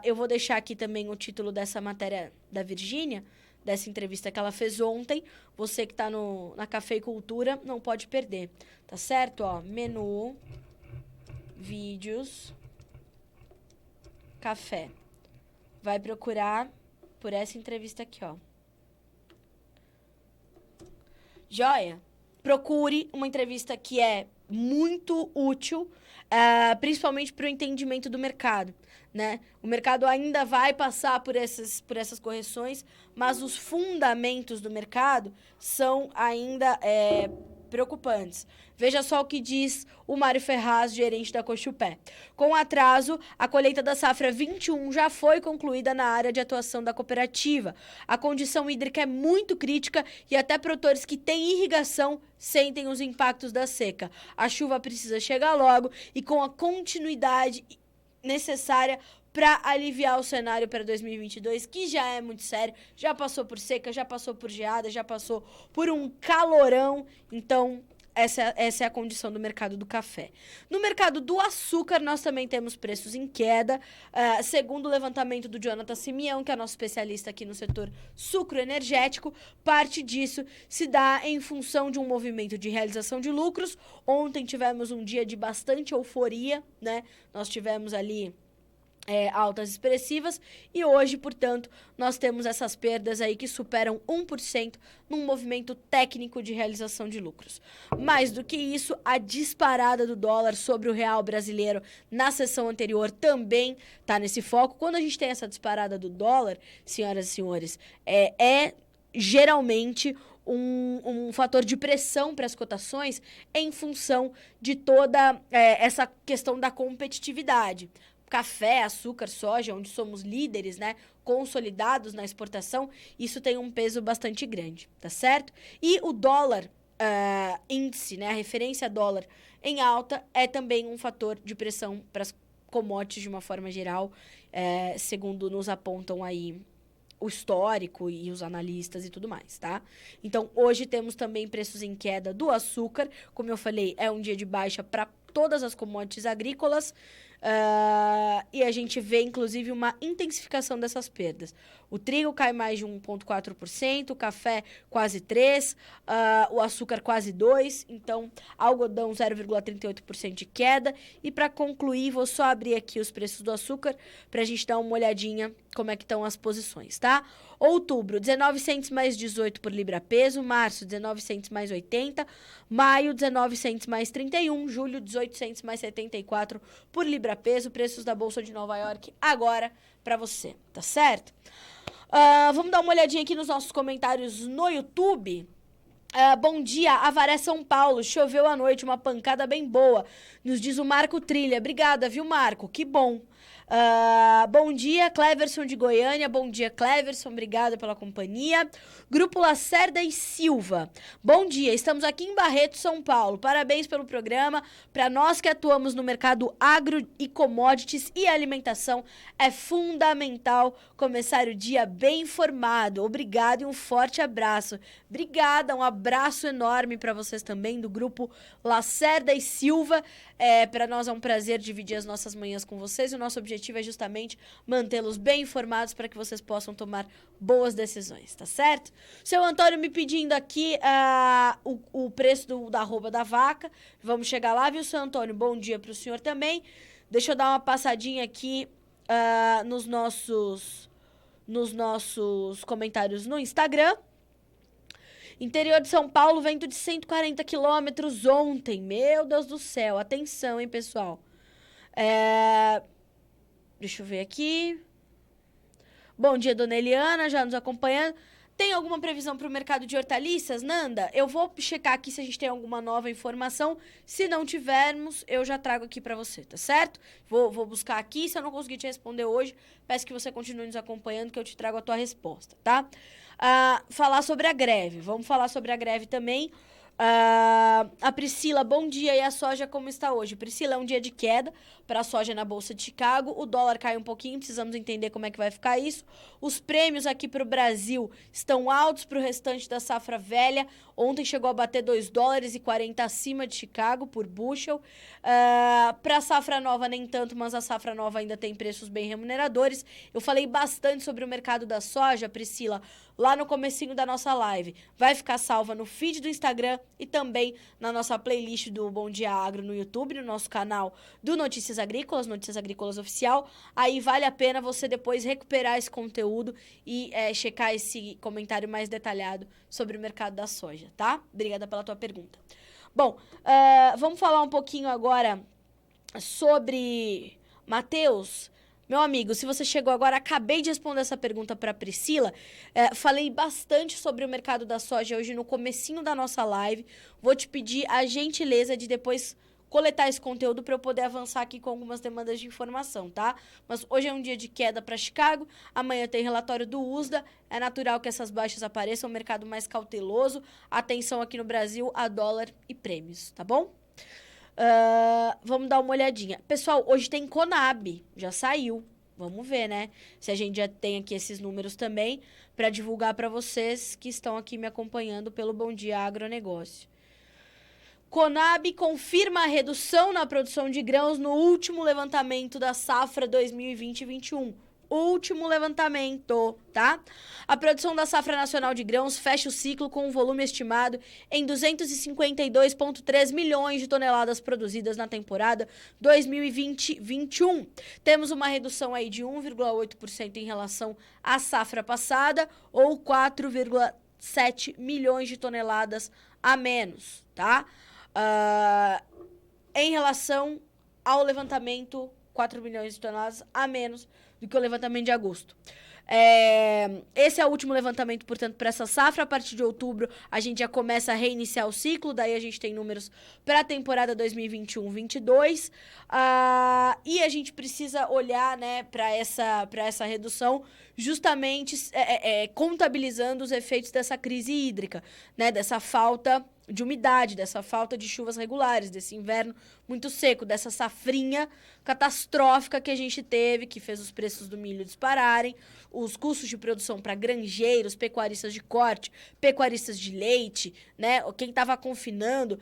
Eu vou deixar aqui também o título dessa matéria da Virgínia, dessa entrevista que ela fez ontem. Você que está na Cafeicultura não pode perder, tá certo? Ó, menu, vídeos, café. Vai procurar por essa entrevista aqui, ó. Joia? Procure uma entrevista que é muito útil, principalmente para o entendimento do mercado, né? O mercado ainda vai passar por essas correções, mas os fundamentos do mercado são ainda preocupantes. Veja só o que diz o Mário Ferraz, gerente da Cochupé. Com atraso, a colheita da safra 21 já foi concluída na área de atuação da cooperativa. A condição hídrica é muito crítica e até produtores que têm irrigação sentem os impactos da seca. A chuva precisa chegar logo e com a continuidade necessária para aliviar o cenário para 2022, que já é muito sério, já passou por seca, já passou por geada, já passou por um calorão. Então, essa é a condição do mercado do café. No mercado do açúcar, nós também temos preços em queda. Segundo o levantamento do Jonathan Simeão, que é nosso especialista aqui no setor sucroenergético, parte disso se dá em função de um movimento de realização de lucros. Ontem tivemos um dia de bastante euforia, né? Nós tivemos ali altas expressivas, e hoje, portanto, nós temos essas perdas aí que superam 1% num movimento técnico de realização de lucros. Mais do que isso, a disparada do dólar sobre o real brasileiro na sessão anterior também está nesse foco. Quando a gente tem essa disparada do dólar, senhoras e senhores, geralmente um fator de pressão para as cotações em função de toda essa questão da competitividade. Café, açúcar, soja, onde somos líderes, né, consolidados na exportação, isso tem um peso bastante grande, tá certo? E o dólar índice, né, a referência dólar em alta é também um fator de pressão para as commodities de uma forma geral, segundo nos apontam aí o histórico e os analistas e tudo mais, tá? Então, hoje temos também preços em queda do açúcar. Como eu falei, é um dia de baixa para todas as commodities agrícolas. E a gente vê, inclusive, uma intensificação dessas perdas. O trigo cai mais de 1,4%, o café quase 3%, o açúcar quase 2%, então algodão 0,38% de queda. E para concluir, vou só abrir aqui os preços do açúcar para a gente dar uma olhadinha como é que estão as posições, tá? Outubro, 19 centes mais 18 por libra peso, março, 19 centes mais 80, maio, 19 centes mais 31, julho, 18 centes mais 74 por libra peso, preços da Bolsa de Nova York agora para você, tá certo? Vamos dar uma olhadinha aqui nos nossos comentários no YouTube. Bom dia, Avaré São Paulo, choveu à noite, uma pancada bem boa, nos diz o Marco Trilha. Obrigada, viu, Marco? Que bom. Bom dia, Cleverson de Goiânia. Bom dia, Cleverson. Obrigada pela companhia. Grupo Lacerda e Silva. Bom dia, estamos aqui em Barreto, São Paulo. Parabéns pelo programa. Para nós que atuamos no mercado agro e commodities e alimentação, é fundamental começar o dia bem informado. Obrigado e um forte abraço. Obrigada, um abraço enorme para vocês também do Grupo Lacerda e Silva. Para nós é um prazer dividir as nossas manhãs com vocês e o nosso objetivo é justamente mantê-los bem informados para que vocês possam tomar boas decisões, tá certo? Seu Antônio me pedindo aqui o preço da arroba da vaca. Vamos chegar lá, viu, seu Antônio? Bom dia para o senhor também. Deixa eu dar uma passadinha aqui nos nossos comentários no Instagram. Interior de São Paulo, vento de 140 quilômetros ontem. Meu Deus do céu. Atenção, hein, pessoal. Deixa eu ver aqui. Bom dia, dona Eliana, já nos acompanhando. Tem alguma previsão para o mercado de hortaliças, Nanda? Eu vou checar aqui se a gente tem alguma nova informação. Se não tivermos, eu já trago aqui para você, tá certo? Vou buscar aqui. Se eu não conseguir te responder hoje, peço que você continue nos acompanhando, que eu te trago a tua resposta, tá? Falar sobre a greve. Vamos falar sobre a greve também. A Priscila, bom dia. E a soja como está hoje? Priscila, é um dia de queda para a soja na Bolsa de Chicago. O dólar cai um pouquinho, precisamos entender como é que vai ficar isso. Os prêmios aqui para o Brasil estão altos para o restante da safra velha. Ontem chegou a bater $2,40 acima de Chicago por bushel. Para a safra nova nem tanto, mas a safra nova ainda tem preços bem remuneradores. Eu falei bastante sobre o mercado da soja, Priscila, lá no comecinho da nossa live. Vai ficar salva no feed do Instagram e também na nossa playlist do Bom Dia Agro no YouTube, no nosso canal do Notícias Agrícolas Oficial. Aí vale a pena você depois recuperar esse conteúdo e checar esse comentário mais detalhado sobre o mercado da soja, tá? Obrigada pela tua pergunta. Bom, vamos falar um pouquinho agora sobre Matheus. Meu amigo, se você chegou agora, acabei de responder essa pergunta para a Priscila. Falei bastante sobre o mercado da soja hoje no comecinho da nossa live. Vou te pedir a gentileza de depois coletar esse conteúdo para eu poder avançar aqui com algumas demandas de informação, tá? Mas hoje é um dia de queda para Chicago, amanhã tem relatório do USDA, é natural que essas baixas apareçam, um mercado mais cauteloso. Atenção aqui no Brasil a dólar e prêmios, tá bom? Vamos dar uma olhadinha. Pessoal, hoje tem Conab, já saiu. Vamos ver, né? Se a gente já tem aqui esses números também para divulgar para vocês que estão aqui me acompanhando pelo Bom Dia Agronegócio. Conab confirma a redução na produção de grãos no último levantamento da safra 2020-21. Último levantamento, tá? A produção da safra nacional de grãos fecha o ciclo com um volume estimado em 252,3 milhões de toneladas produzidas na temporada 2020-21. Temos uma redução aí de 1,8% em relação à safra passada, ou 4,7 milhões de toneladas a menos, tá? Em relação ao levantamento, 4 milhões de toneladas a menos do que o levantamento de agosto. Esse é o último levantamento, portanto, para essa safra. A partir de outubro, a gente já começa a reiniciar o ciclo, daí a gente tem números para a temporada 2021-22. E a gente precisa olhar, né, para essa redução, justamente contabilizando os efeitos dessa crise hídrica, né, dessa falta de umidade, dessa falta de chuvas regulares, desse inverno muito seco, dessa safrinha catastrófica que a gente teve, que fez os preços preços do milho dispararem, os custos de produção para granjeiros, pecuaristas de corte, pecuaristas de leite, né? Quem estava confinando,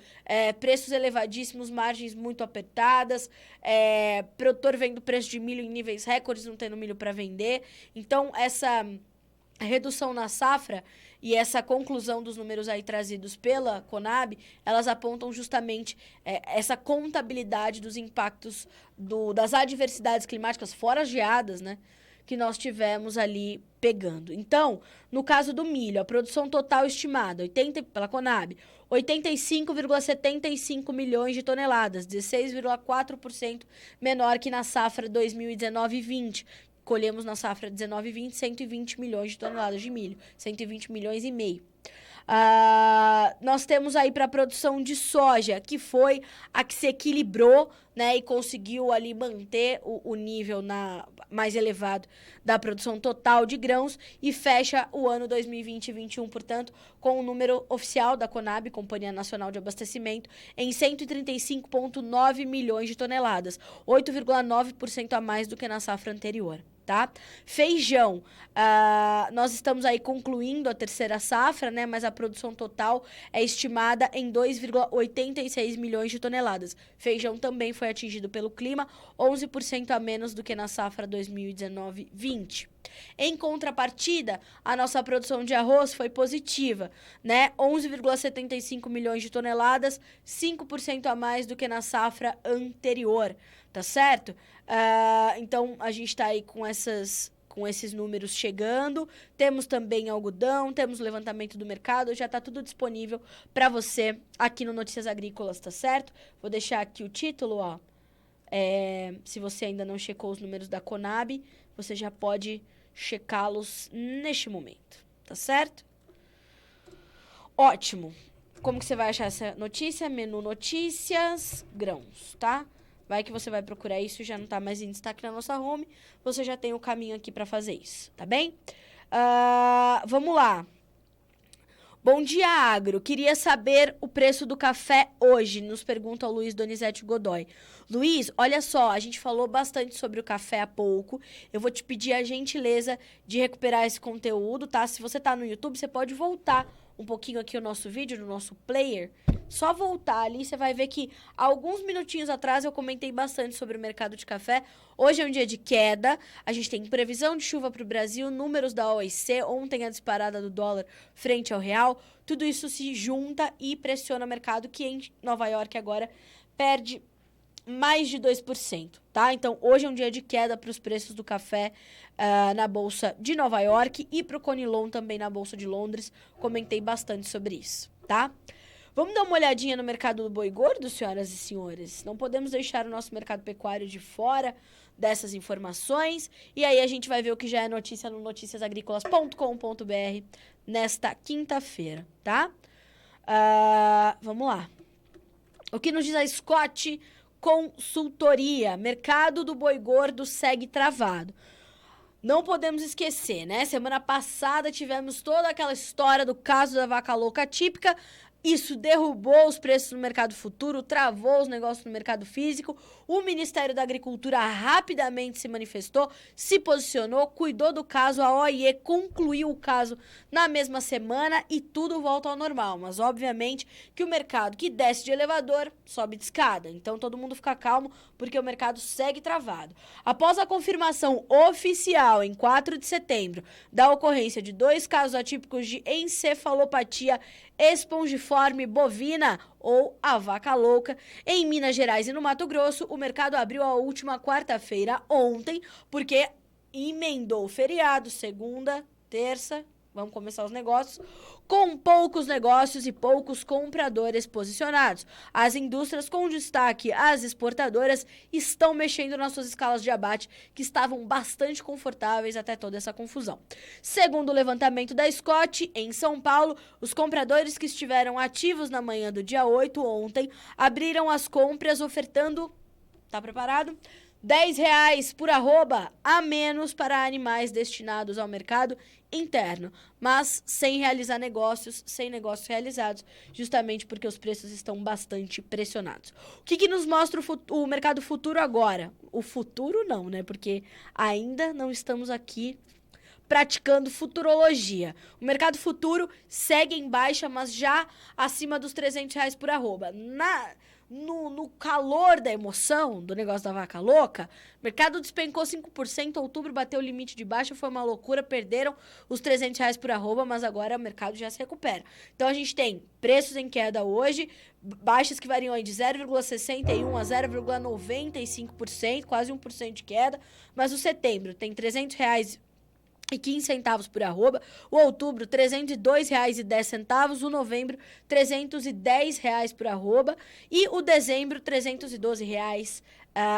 preços elevadíssimos, margens muito apertadas, produtor vendo preço de milho em níveis recordes, não tendo milho para vender. Então, essa redução na safra e essa conclusão dos números aí trazidos pela Conab, elas apontam justamente essa contabilidade dos impactos das adversidades climáticas, fora as geadas, né, que nós tivemos ali pegando. Então, no caso do milho, a produção total estimada, pela Conab, 85,75 milhões de toneladas, 16,4% menor que na safra 2019-20. Colhemos na safra 19-20, 120 milhões de toneladas de milho, 120 milhões e meio. Nós temos aí para a produção de soja, que foi a que se equilibrou, né, e conseguiu ali manter o nível mais elevado da produção total de grãos e fecha o ano 2020-21, portanto, com o número oficial da Conab, Companhia Nacional de Abastecimento, em 135,9 milhões de toneladas, 8,9% a mais do que na safra anterior. Tá? Feijão, nós estamos aí concluindo a terceira safra, né? Mas a produção total é estimada em 2,86 milhões de toneladas. Feijão também foi atingido pelo clima, 11% a menos do que na safra 2019-20. Em contrapartida, a nossa produção de arroz foi positiva, né? 11,75 milhões de toneladas, 5% a mais do que na safra anterior, tá certo? Então, a gente está aí com esses números chegando. Temos também algodão, temos levantamento do mercado, já está tudo disponível para você aqui no Notícias Agrícolas, tá certo? Vou deixar aqui o título, ó. Se você ainda não checou os números da Conab, você já pode checá-los neste momento, tá certo? Ótimo. Como que você vai achar essa notícia? Menu Notícias, grãos, tá? Vai que você vai procurar isso e já não tá mais em destaque na nossa home. Você já tem o caminho aqui para fazer isso, tá bem? Vamos lá. Bom dia, Agro. Queria saber o preço do café hoje, nos pergunta o Luiz Donizete Godoy. Luiz, olha só, a gente falou bastante sobre o café há pouco. Eu vou te pedir a gentileza de recuperar esse conteúdo, tá? Se você tá no YouTube, você pode voltar um pouquinho aqui o nosso vídeo, no nosso player. Só voltar ali, você vai ver que alguns minutinhos atrás eu comentei bastante sobre o mercado de café. Hoje é um dia de queda, a gente tem previsão de chuva para o Brasil, números da OIC, ontem a disparada do dólar frente ao real. Tudo isso se junta e pressiona o mercado, que em Nova York agora perde mais de 2%, tá? Então, hoje é um dia de queda para os preços do café na Bolsa de Nova York e para o Conilon também na Bolsa de Londres. Comentei bastante sobre isso, tá? Vamos dar uma olhadinha no mercado do boi gordo, senhoras e senhores? Não podemos deixar o nosso mercado pecuário de fora dessas informações. E aí a gente vai ver o que já é notícia no noticiasagricolas.com.br nesta quinta-feira, tá? Vamos lá. O que nos diz a Scott Consultoria? Mercado do boi gordo segue travado. Não podemos esquecer, né? Semana passada tivemos toda aquela história do caso da vaca louca típica. Isso derrubou os preços no mercado futuro, travou os negócios no mercado físico. O Ministério da Agricultura rapidamente se manifestou, se posicionou, cuidou do caso. A OIE concluiu o caso na mesma semana e tudo volta ao normal. Mas, obviamente, que o mercado que desce de elevador sobe de escada. Então, todo mundo fica calmo, porque o mercado segue travado. Após a confirmação oficial, em 4 de setembro, da ocorrência de 2 casos atípicos de encefalopatia espongiforme bovina, ou a vaca louca, em Minas Gerais e no Mato Grosso, o mercado abriu a última quarta-feira, ontem, porque emendou o feriado, segunda, terça, vamos começar os negócios, com poucos negócios e poucos compradores posicionados. As indústrias, com destaque às exportadoras, estão mexendo nas suas escalas de abate, que estavam bastante confortáveis até toda essa confusão. Segundo o levantamento da Scott, em São Paulo, os compradores que estiveram ativos na manhã do dia 8, ontem, abriram as compras ofertando, tá preparado? R$ 10 por arroba a menos para animais destinados ao mercado interno, mas sem realizar negócios, sem negócios realizados, justamente porque os preços estão bastante pressionados. O que nos mostra o mercado futuro agora? O futuro não, né? Porque ainda não estamos aqui praticando futurologia. O mercado futuro segue em baixa, mas já acima dos R$ 300 por arroba. No calor da emoção do negócio da vaca louca, o mercado despencou 5%, outubro bateu o limite de baixa, foi uma loucura, perderam os R$ 300 por arroba, mas agora o mercado já se recupera. Então a gente tem preços em queda hoje, baixas que variam aí de 0,61% a 0,95%, quase 1% de queda, mas o setembro tem R$ 300,15 por arroba, o outubro R$ 302,10, o novembro R$ 310 por arroba e o dezembro R$ 312.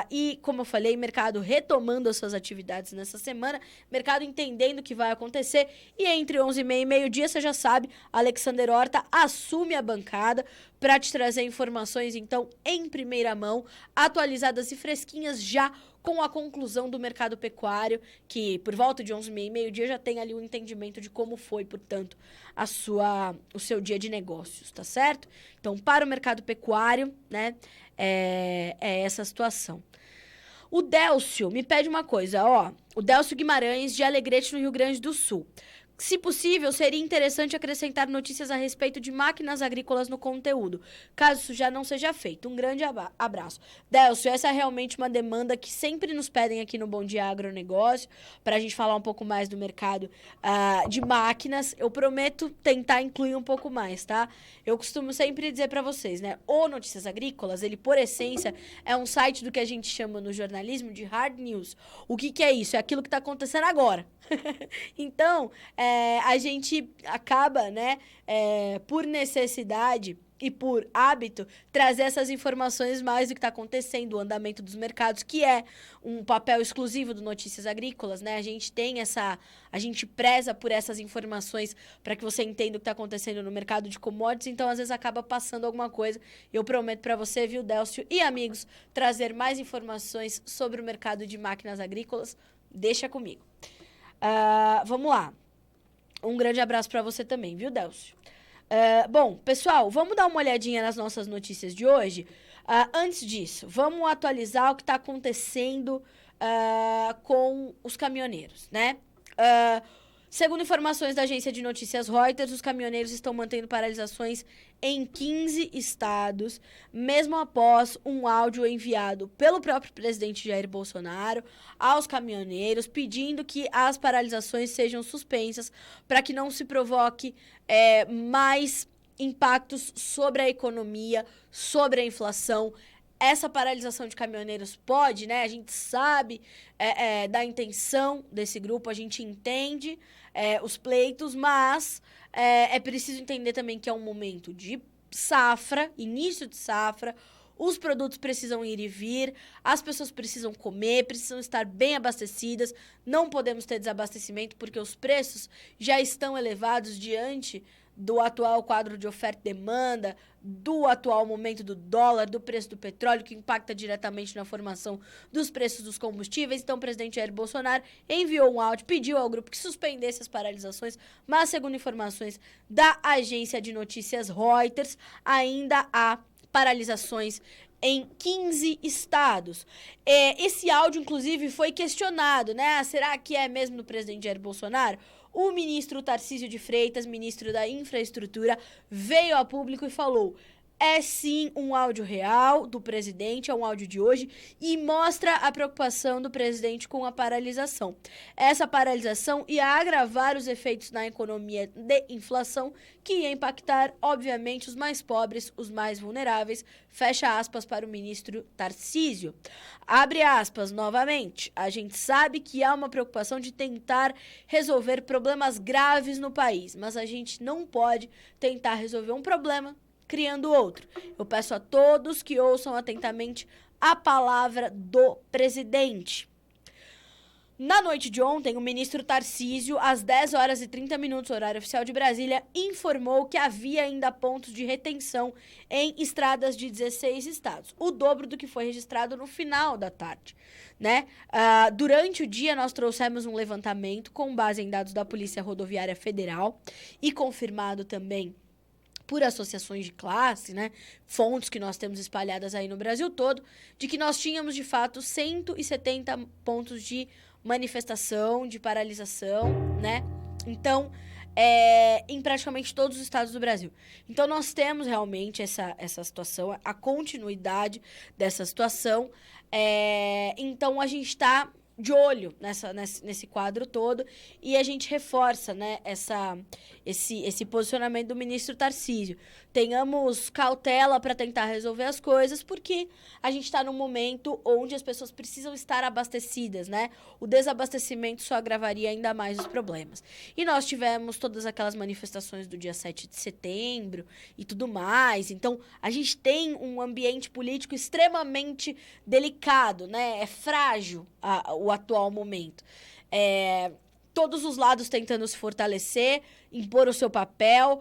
E, como eu falei, mercado retomando as suas atividades nessa semana, mercado entendendo o que vai acontecer e entre 11h30 e meio-dia, você já sabe, Alexander Horta assume a bancada para te trazer informações, então, em primeira mão, atualizadas e fresquinhas já com a conclusão do mercado pecuário, que por volta de 11h30 e meio-dia já tem ali um entendimento de como foi, portanto, o seu dia de negócios, tá certo? Então, para o mercado pecuário, né, é essa situação. O Délcio me pede uma coisa, ó, o Délcio Guimarães, de Alegrete, no Rio Grande do Sul. Se possível, seria interessante acrescentar notícias a respeito de máquinas agrícolas no conteúdo, caso isso já não seja feito. Um grande abraço. Délcio, essa é realmente uma demanda que sempre nos pedem aqui no Bom Dia Agronegócio, para a gente falar um pouco mais do mercado de máquinas. Eu prometo tentar incluir um pouco mais, tá? Eu costumo sempre dizer para vocês, né? O Notícias Agrícolas, ele, por essência, é um site do que a gente chama no jornalismo de hard news. O que é isso? É aquilo que está acontecendo agora. Então, a gente acaba, né, por necessidade e por hábito, trazer essas informações mais do que está acontecendo, o andamento dos mercados, que é um papel exclusivo do Notícias Agrícolas, né? A gente preza por essas informações para que você entenda o que está acontecendo no mercado de commodities, então às vezes acaba passando alguma coisa. Eu prometo para você, viu, Délcio e amigos, trazer mais informações sobre o mercado de máquinas agrícolas. Deixa comigo. Vamos lá. Um grande abraço para você também, viu, Délcio? Bom, pessoal, vamos dar uma olhadinha nas nossas notícias de hoje. Antes disso, vamos atualizar o que está acontecendo com os caminhoneiros, né? Segundo informações da agência de notícias Reuters, os caminhoneiros estão mantendo paralisações em 15 estados, mesmo após um áudio enviado pelo próprio presidente Jair Bolsonaro aos caminhoneiros, pedindo que as paralisações sejam suspensas para que não se provoque mais impactos sobre a economia, sobre a inflação. Essa paralisação de caminhoneiros pode, né? A gente sabe da intenção desse grupo, a gente entende os pleitos, mas é preciso entender também que é um momento de safra, início de safra, os produtos precisam ir e vir, as pessoas precisam comer, precisam estar bem abastecidas, não podemos ter desabastecimento porque os preços já estão elevados diante do atual quadro de oferta e demanda, do atual momento do dólar, do preço do petróleo, que impacta diretamente na formação dos preços dos combustíveis. Então, o presidente Jair Bolsonaro enviou um áudio, pediu ao grupo que suspendesse as paralisações, mas, segundo informações da agência de notícias Reuters, ainda há paralisações em 15 estados. Esse áudio, inclusive, foi questionado, né? Será que é mesmo do presidente Jair Bolsonaro? O ministro Tarcísio de Freitas, ministro da Infraestrutura, veio a público e falou: é sim um áudio real do presidente, é um áudio de hoje, e mostra a preocupação do presidente com a paralisação. Essa paralisação ia agravar os efeitos na economia de inflação, que ia impactar, obviamente, os mais pobres, os mais vulneráveis. Fecha aspas para o ministro Tarcísio. Abre aspas novamente. A gente sabe que há uma preocupação de tentar resolver problemas graves no país, mas a gente não pode tentar resolver um problema criando outro. Eu peço a todos que ouçam atentamente a palavra do presidente. Na noite de ontem, o ministro Tarcísio, às 10 horas e 30 minutos, horário oficial de Brasília, informou que havia ainda pontos de retenção em estradas de 16 estados, o dobro do que foi registrado no final da tarde, né? Durante o dia, nós trouxemos um levantamento com base em dados da Polícia Rodoviária Federal e confirmado também por associações de classe, né, fontes que nós temos espalhadas aí no Brasil todo, de que nós tínhamos, de fato, 170 pontos de manifestação, de paralisação, né? Então, em praticamente todos os estados do Brasil. Então, nós temos realmente essa situação, a continuidade dessa situação. Então, a gente está de olho nesse quadro todo e a gente reforça, né, esse posicionamento do ministro Tarcísio. Tenhamos cautela para tentar resolver as coisas, porque a gente está num momento onde as pessoas precisam estar abastecidas, né? O desabastecimento só agravaria ainda mais os problemas. E nós tivemos todas aquelas manifestações do dia 7 de setembro e tudo mais. Então, a gente tem um ambiente político extremamente delicado, né? É frágil o atual momento. Todos os lados tentando se fortalecer, impor o seu papel,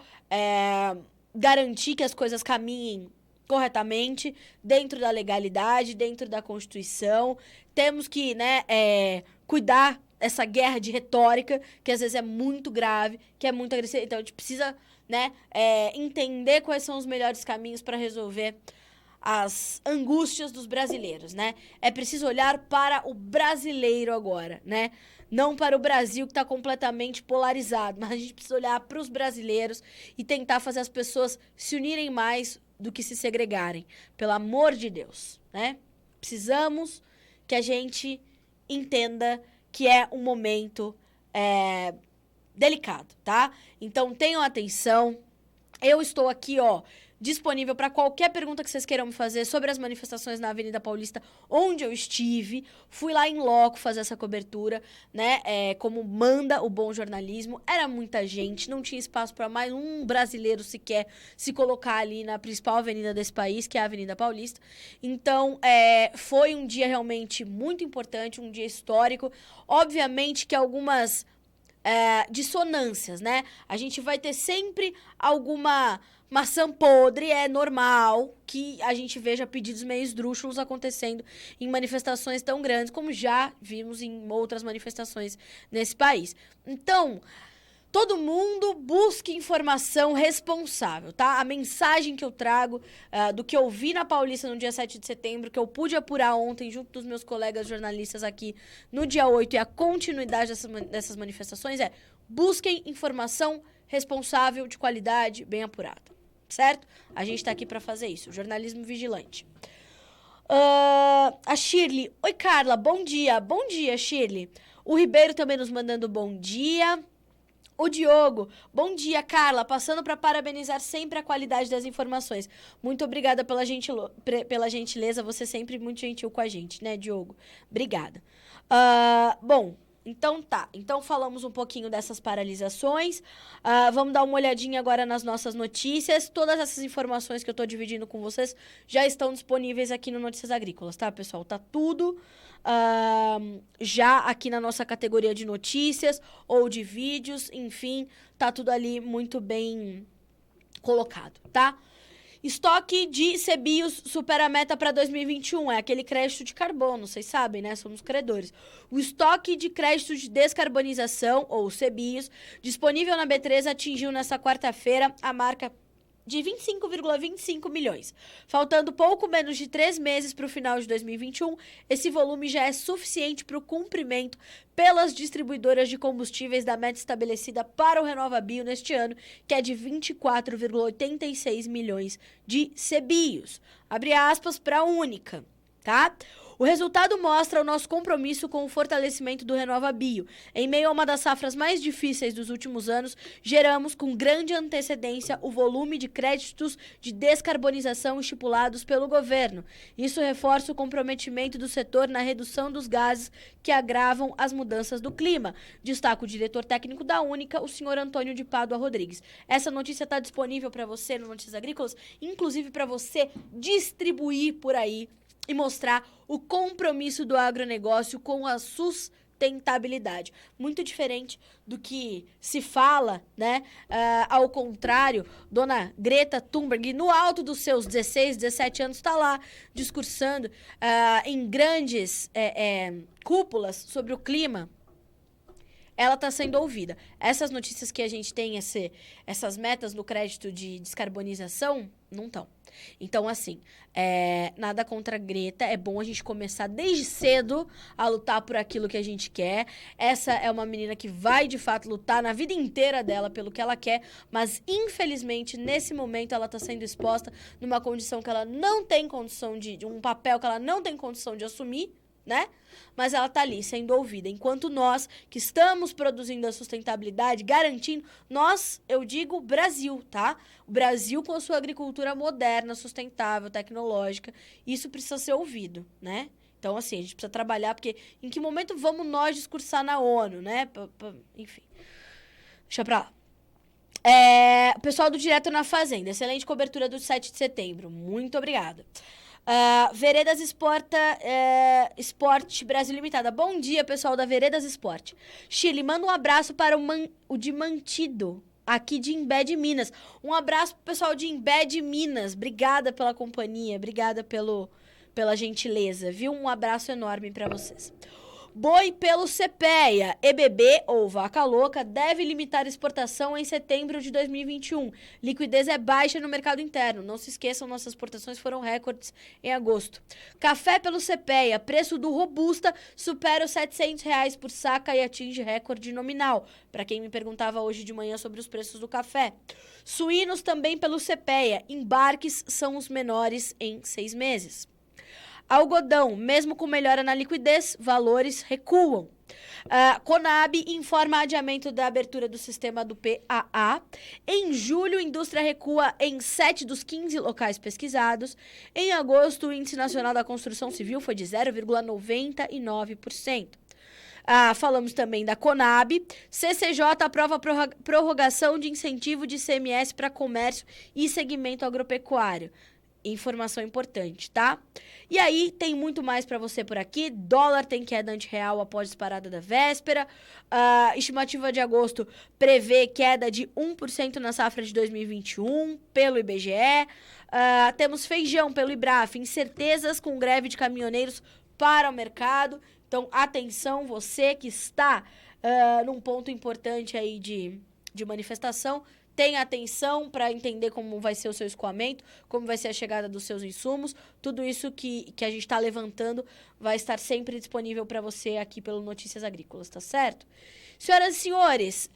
garantir que as coisas caminhem corretamente, dentro da legalidade, dentro da Constituição. Temos que, né, cuidar essa guerra de retórica, que às vezes é muito grave, que é muito agressiva. Então, a gente precisa, né, entender quais são os melhores caminhos para resolver as angústias dos brasileiros, né? É preciso olhar para o brasileiro agora, né? Não para o Brasil, que está completamente polarizado, mas a gente precisa olhar para os brasileiros e tentar fazer as pessoas se unirem mais do que se segregarem. Pelo amor de Deus, né? Precisamos que a gente entenda que é um momento delicado, tá? Então, tenham atenção. Eu estou aqui, disponível para qualquer pergunta que vocês queiram me fazer sobre as manifestações na Avenida Paulista, onde eu estive. Fui lá em loco fazer essa cobertura, né? Como manda o bom jornalismo. Era muita gente, não tinha espaço para mais um brasileiro sequer se colocar ali na principal avenida desse país, que é a Avenida Paulista. Então, foi um dia realmente muito importante, um dia histórico. Obviamente que algumas dissonâncias, né? A gente vai ter sempre alguma maçã podre, é normal que a gente veja pedidos meio esdrúxulos acontecendo em manifestações tão grandes como já vimos em outras manifestações nesse país. Então, todo mundo busque informação responsável, tá? A mensagem que eu trago do que eu vi na Paulista no dia 7 de setembro, que eu pude apurar ontem junto dos meus colegas jornalistas aqui no dia 8 e a continuidade dessas manifestações busquem informação responsável, de qualidade, bem apurada, certo? A gente tá aqui para fazer isso, jornalismo vigilante. A Shirley. Oi, Carla, bom dia. Bom dia, Shirley. O Ribeiro também nos mandando bom dia. O Diogo, bom dia, Carla, passando para parabenizar sempre a qualidade das informações. Muito obrigada pela gentileza, você sempre muito gentil com a gente, né, Diogo? Obrigada. Bom, então tá. Então falamos um pouquinho dessas paralisações. Vamos dar uma olhadinha agora nas nossas notícias. Todas essas informações que eu tô dividindo com vocês já estão disponíveis aqui no Notícias Agrícolas, tá, pessoal? Tá tudo já aqui na nossa categoria de notícias ou de vídeos, enfim, tá tudo ali muito bem colocado, tá? Estoque de CBIOS supera a meta para 2021, é aquele crédito de carbono, vocês sabem, né? Somos credores. O estoque de créditos de descarbonização, ou CBIOS, disponível na B3 atingiu nesta quarta-feira a marca de 25,25 milhões. Faltando pouco menos de 3 meses para o final de 2021, esse volume já é suficiente para o cumprimento pelas distribuidoras de combustíveis da meta estabelecida para o RenovaBio neste ano, que é de 24,86 milhões de CBIOS. Abre aspas para a Única, tá? O resultado mostra o nosso compromisso com o fortalecimento do RenovaBio. Em meio a uma das safras mais difíceis dos últimos anos, geramos com grande antecedência o volume de créditos de descarbonização estipulados pelo governo. Isso reforça o comprometimento do setor na redução dos gases que agravam as mudanças do clima. Destaca o diretor técnico da Única, o senhor Antônio de Pádua Rodrigues. Essa notícia está disponível para você no Notícias Agrícolas, inclusive para você distribuir por aí e mostrar o compromisso do agronegócio com a sustentabilidade. sustentabilidade. Muito diferente do que se fala, né? Ao contrário, dona Greta Thunberg, no alto dos seus 16, 17 anos, está lá discursando em grandes cúpulas sobre o clima. Ela está sendo ouvida. Essas notícias que a gente tem, essas metas no crédito de descarbonização, não estão. Então, assim, nada contra a Greta. É bom a gente começar desde cedo a lutar por aquilo que a gente quer. Essa é uma menina que vai, de fato, lutar na vida inteira dela pelo que ela quer. Mas, infelizmente, nesse momento, ela está sendo exposta numa condição que ela não tem condição de um papel que ela não tem condição de assumir, né? Mas ela tá ali sendo ouvida. Enquanto nós, que estamos produzindo a sustentabilidade, garantindo, nós, eu digo Brasil, tá? O Brasil com a sua agricultura moderna, sustentável, tecnológica, isso precisa ser ouvido, né? Então, assim, a gente precisa trabalhar, porque em que momento vamos nós discursar na ONU, né? Enfim. Deixa pra lá. O pessoal do Direto na Fazenda, excelente cobertura do 7 de setembro. Muito obrigada. Veredas Esporte Brasil Limitada. Bom dia, pessoal da Veredas Esporte. Chile, manda um abraço para o de Mantido, aqui de Imbé de Minas. Um abraço pro pessoal de Imbé de Minas. Obrigada pela companhia, obrigada pela gentileza, viu? Um abraço enorme para vocês. Boi pelo CPEA, EBB ou vaca louca, deve limitar exportação em setembro de 2021. Liquidez é baixa no mercado interno. Não se esqueçam, nossas exportações foram recordes em agosto. Café pelo CPEA, preço do Robusta supera os R$700 por saca e atinge recorde nominal. Para quem me perguntava hoje de manhã sobre os preços do café. Suínos também pelo CPEA, embarques são os menores em 6 meses. Algodão, mesmo com melhora na liquidez, valores recuam. Conab informa adiamento da abertura do sistema do PAA. Em julho, a indústria recua em 7 dos 15 locais pesquisados. Em agosto, o Índice Nacional da Construção Civil foi de 0,99%. Falamos também da Conab. CCJ aprova a prorrogação de incentivo de ICMS para comércio e segmento agropecuário. Informação importante, tá? E aí, tem muito mais pra você por aqui. Dólar tem queda antirreal após disparada da véspera. Estimativa de agosto prevê queda de 1% na safra de 2021 pelo IBGE. Temos feijão pelo IBRAF. Incertezas com greve de caminhoneiros para o mercado. Então, atenção, você que está num ponto importante aí de manifestação, tenha atenção para entender como vai ser o seu escoamento, como vai ser a chegada dos seus insumos. Tudo isso que a gente está levantando vai estar sempre disponível para você aqui pelo Notícias Agrícolas, tá certo? Senhoras e senhores,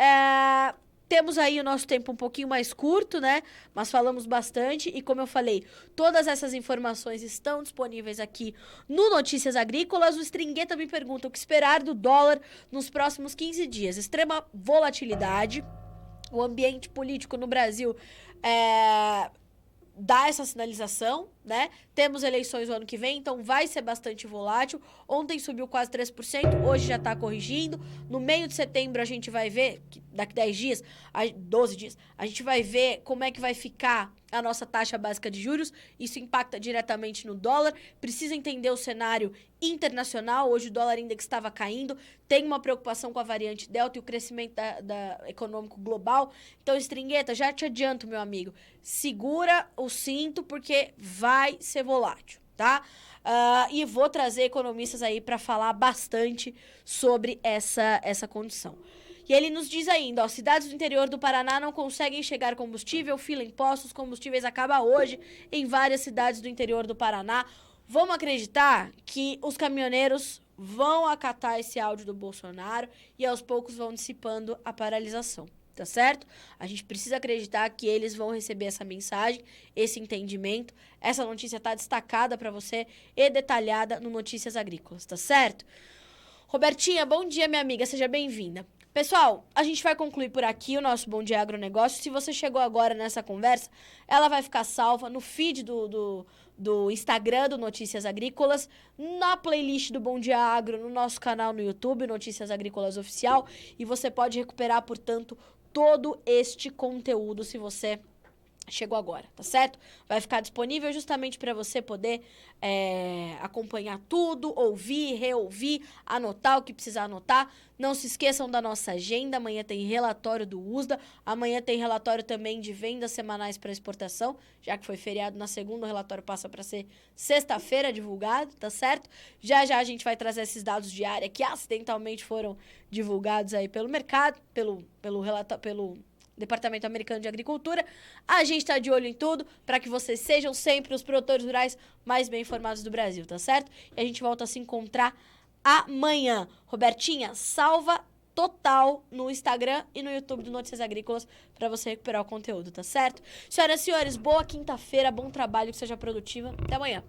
temos aí o nosso tempo um pouquinho mais curto, né? Mas falamos bastante e, como eu falei, todas essas informações estão disponíveis aqui no Notícias Agrícolas. O Stringueta me pergunta o que esperar do dólar nos próximos 15 dias. Extrema volatilidade. O ambiente político no Brasil dá essa sinalização, né? Temos eleições no ano que vem, então vai ser bastante volátil. Ontem subiu quase 3%, hoje já está corrigindo. No meio de setembro a gente vai ver, daqui 10 dias, 12 dias, a gente vai ver como é que vai ficar a nossa taxa básica de juros. Isso impacta diretamente no dólar. Precisa entender o cenário internacional. Hoje o dólar index estava caindo. Tem uma preocupação com a variante Delta e o crescimento econômico global. Então, Stringueta, já te adianto, meu amigo, segura o cinto porque vai ser volátil, tá? E vou trazer economistas aí para falar bastante sobre essa condição. E ele nos diz ainda, cidades do interior do Paraná não conseguem chegar combustível, fila em postos, combustíveis acaba hoje em várias cidades do interior do Paraná. Vamos acreditar que os caminhoneiros vão acatar esse áudio do Bolsonaro e aos poucos vão dissipando a paralisação, tá certo? A gente precisa acreditar que eles vão receber essa mensagem, esse entendimento. Essa notícia tá destacada para você e detalhada no Notícias Agrícolas, tá certo? Robertinha, bom dia, minha amiga, seja bem-vinda. Pessoal, a gente vai concluir por aqui o nosso Bom Dia Agronegócio. Se você chegou agora nessa conversa, ela vai ficar salva no feed do Instagram do Notícias Agrícolas, na playlist do Bom Dia Agro, no nosso canal no YouTube, Notícias Agrícolas Oficial. E você pode recuperar, portanto, todo este conteúdo se você Chegou agora, tá certo? Vai ficar disponível justamente para você poder acompanhar tudo, ouvir, reouvir, anotar o que precisar anotar. Não se esqueçam da nossa agenda. Amanhã tem relatório do USDA. Amanhã tem relatório também de vendas semanais para exportação. Já que foi feriado na segunda, o relatório passa para ser sexta-feira divulgado, tá certo? Já já a gente vai trazer esses dados de área que acidentalmente foram divulgados aí pelo mercado, pelo Departamento Americano de Agricultura. A gente tá de olho em tudo para que vocês sejam sempre os produtores rurais mais bem informados do Brasil, tá certo? E a gente volta a se encontrar amanhã. Robertinha, salva total no Instagram e no YouTube do Notícias Agrícolas para você recuperar o conteúdo, tá certo? Senhoras e senhores, boa quinta-feira, bom trabalho, que seja produtiva. Até amanhã.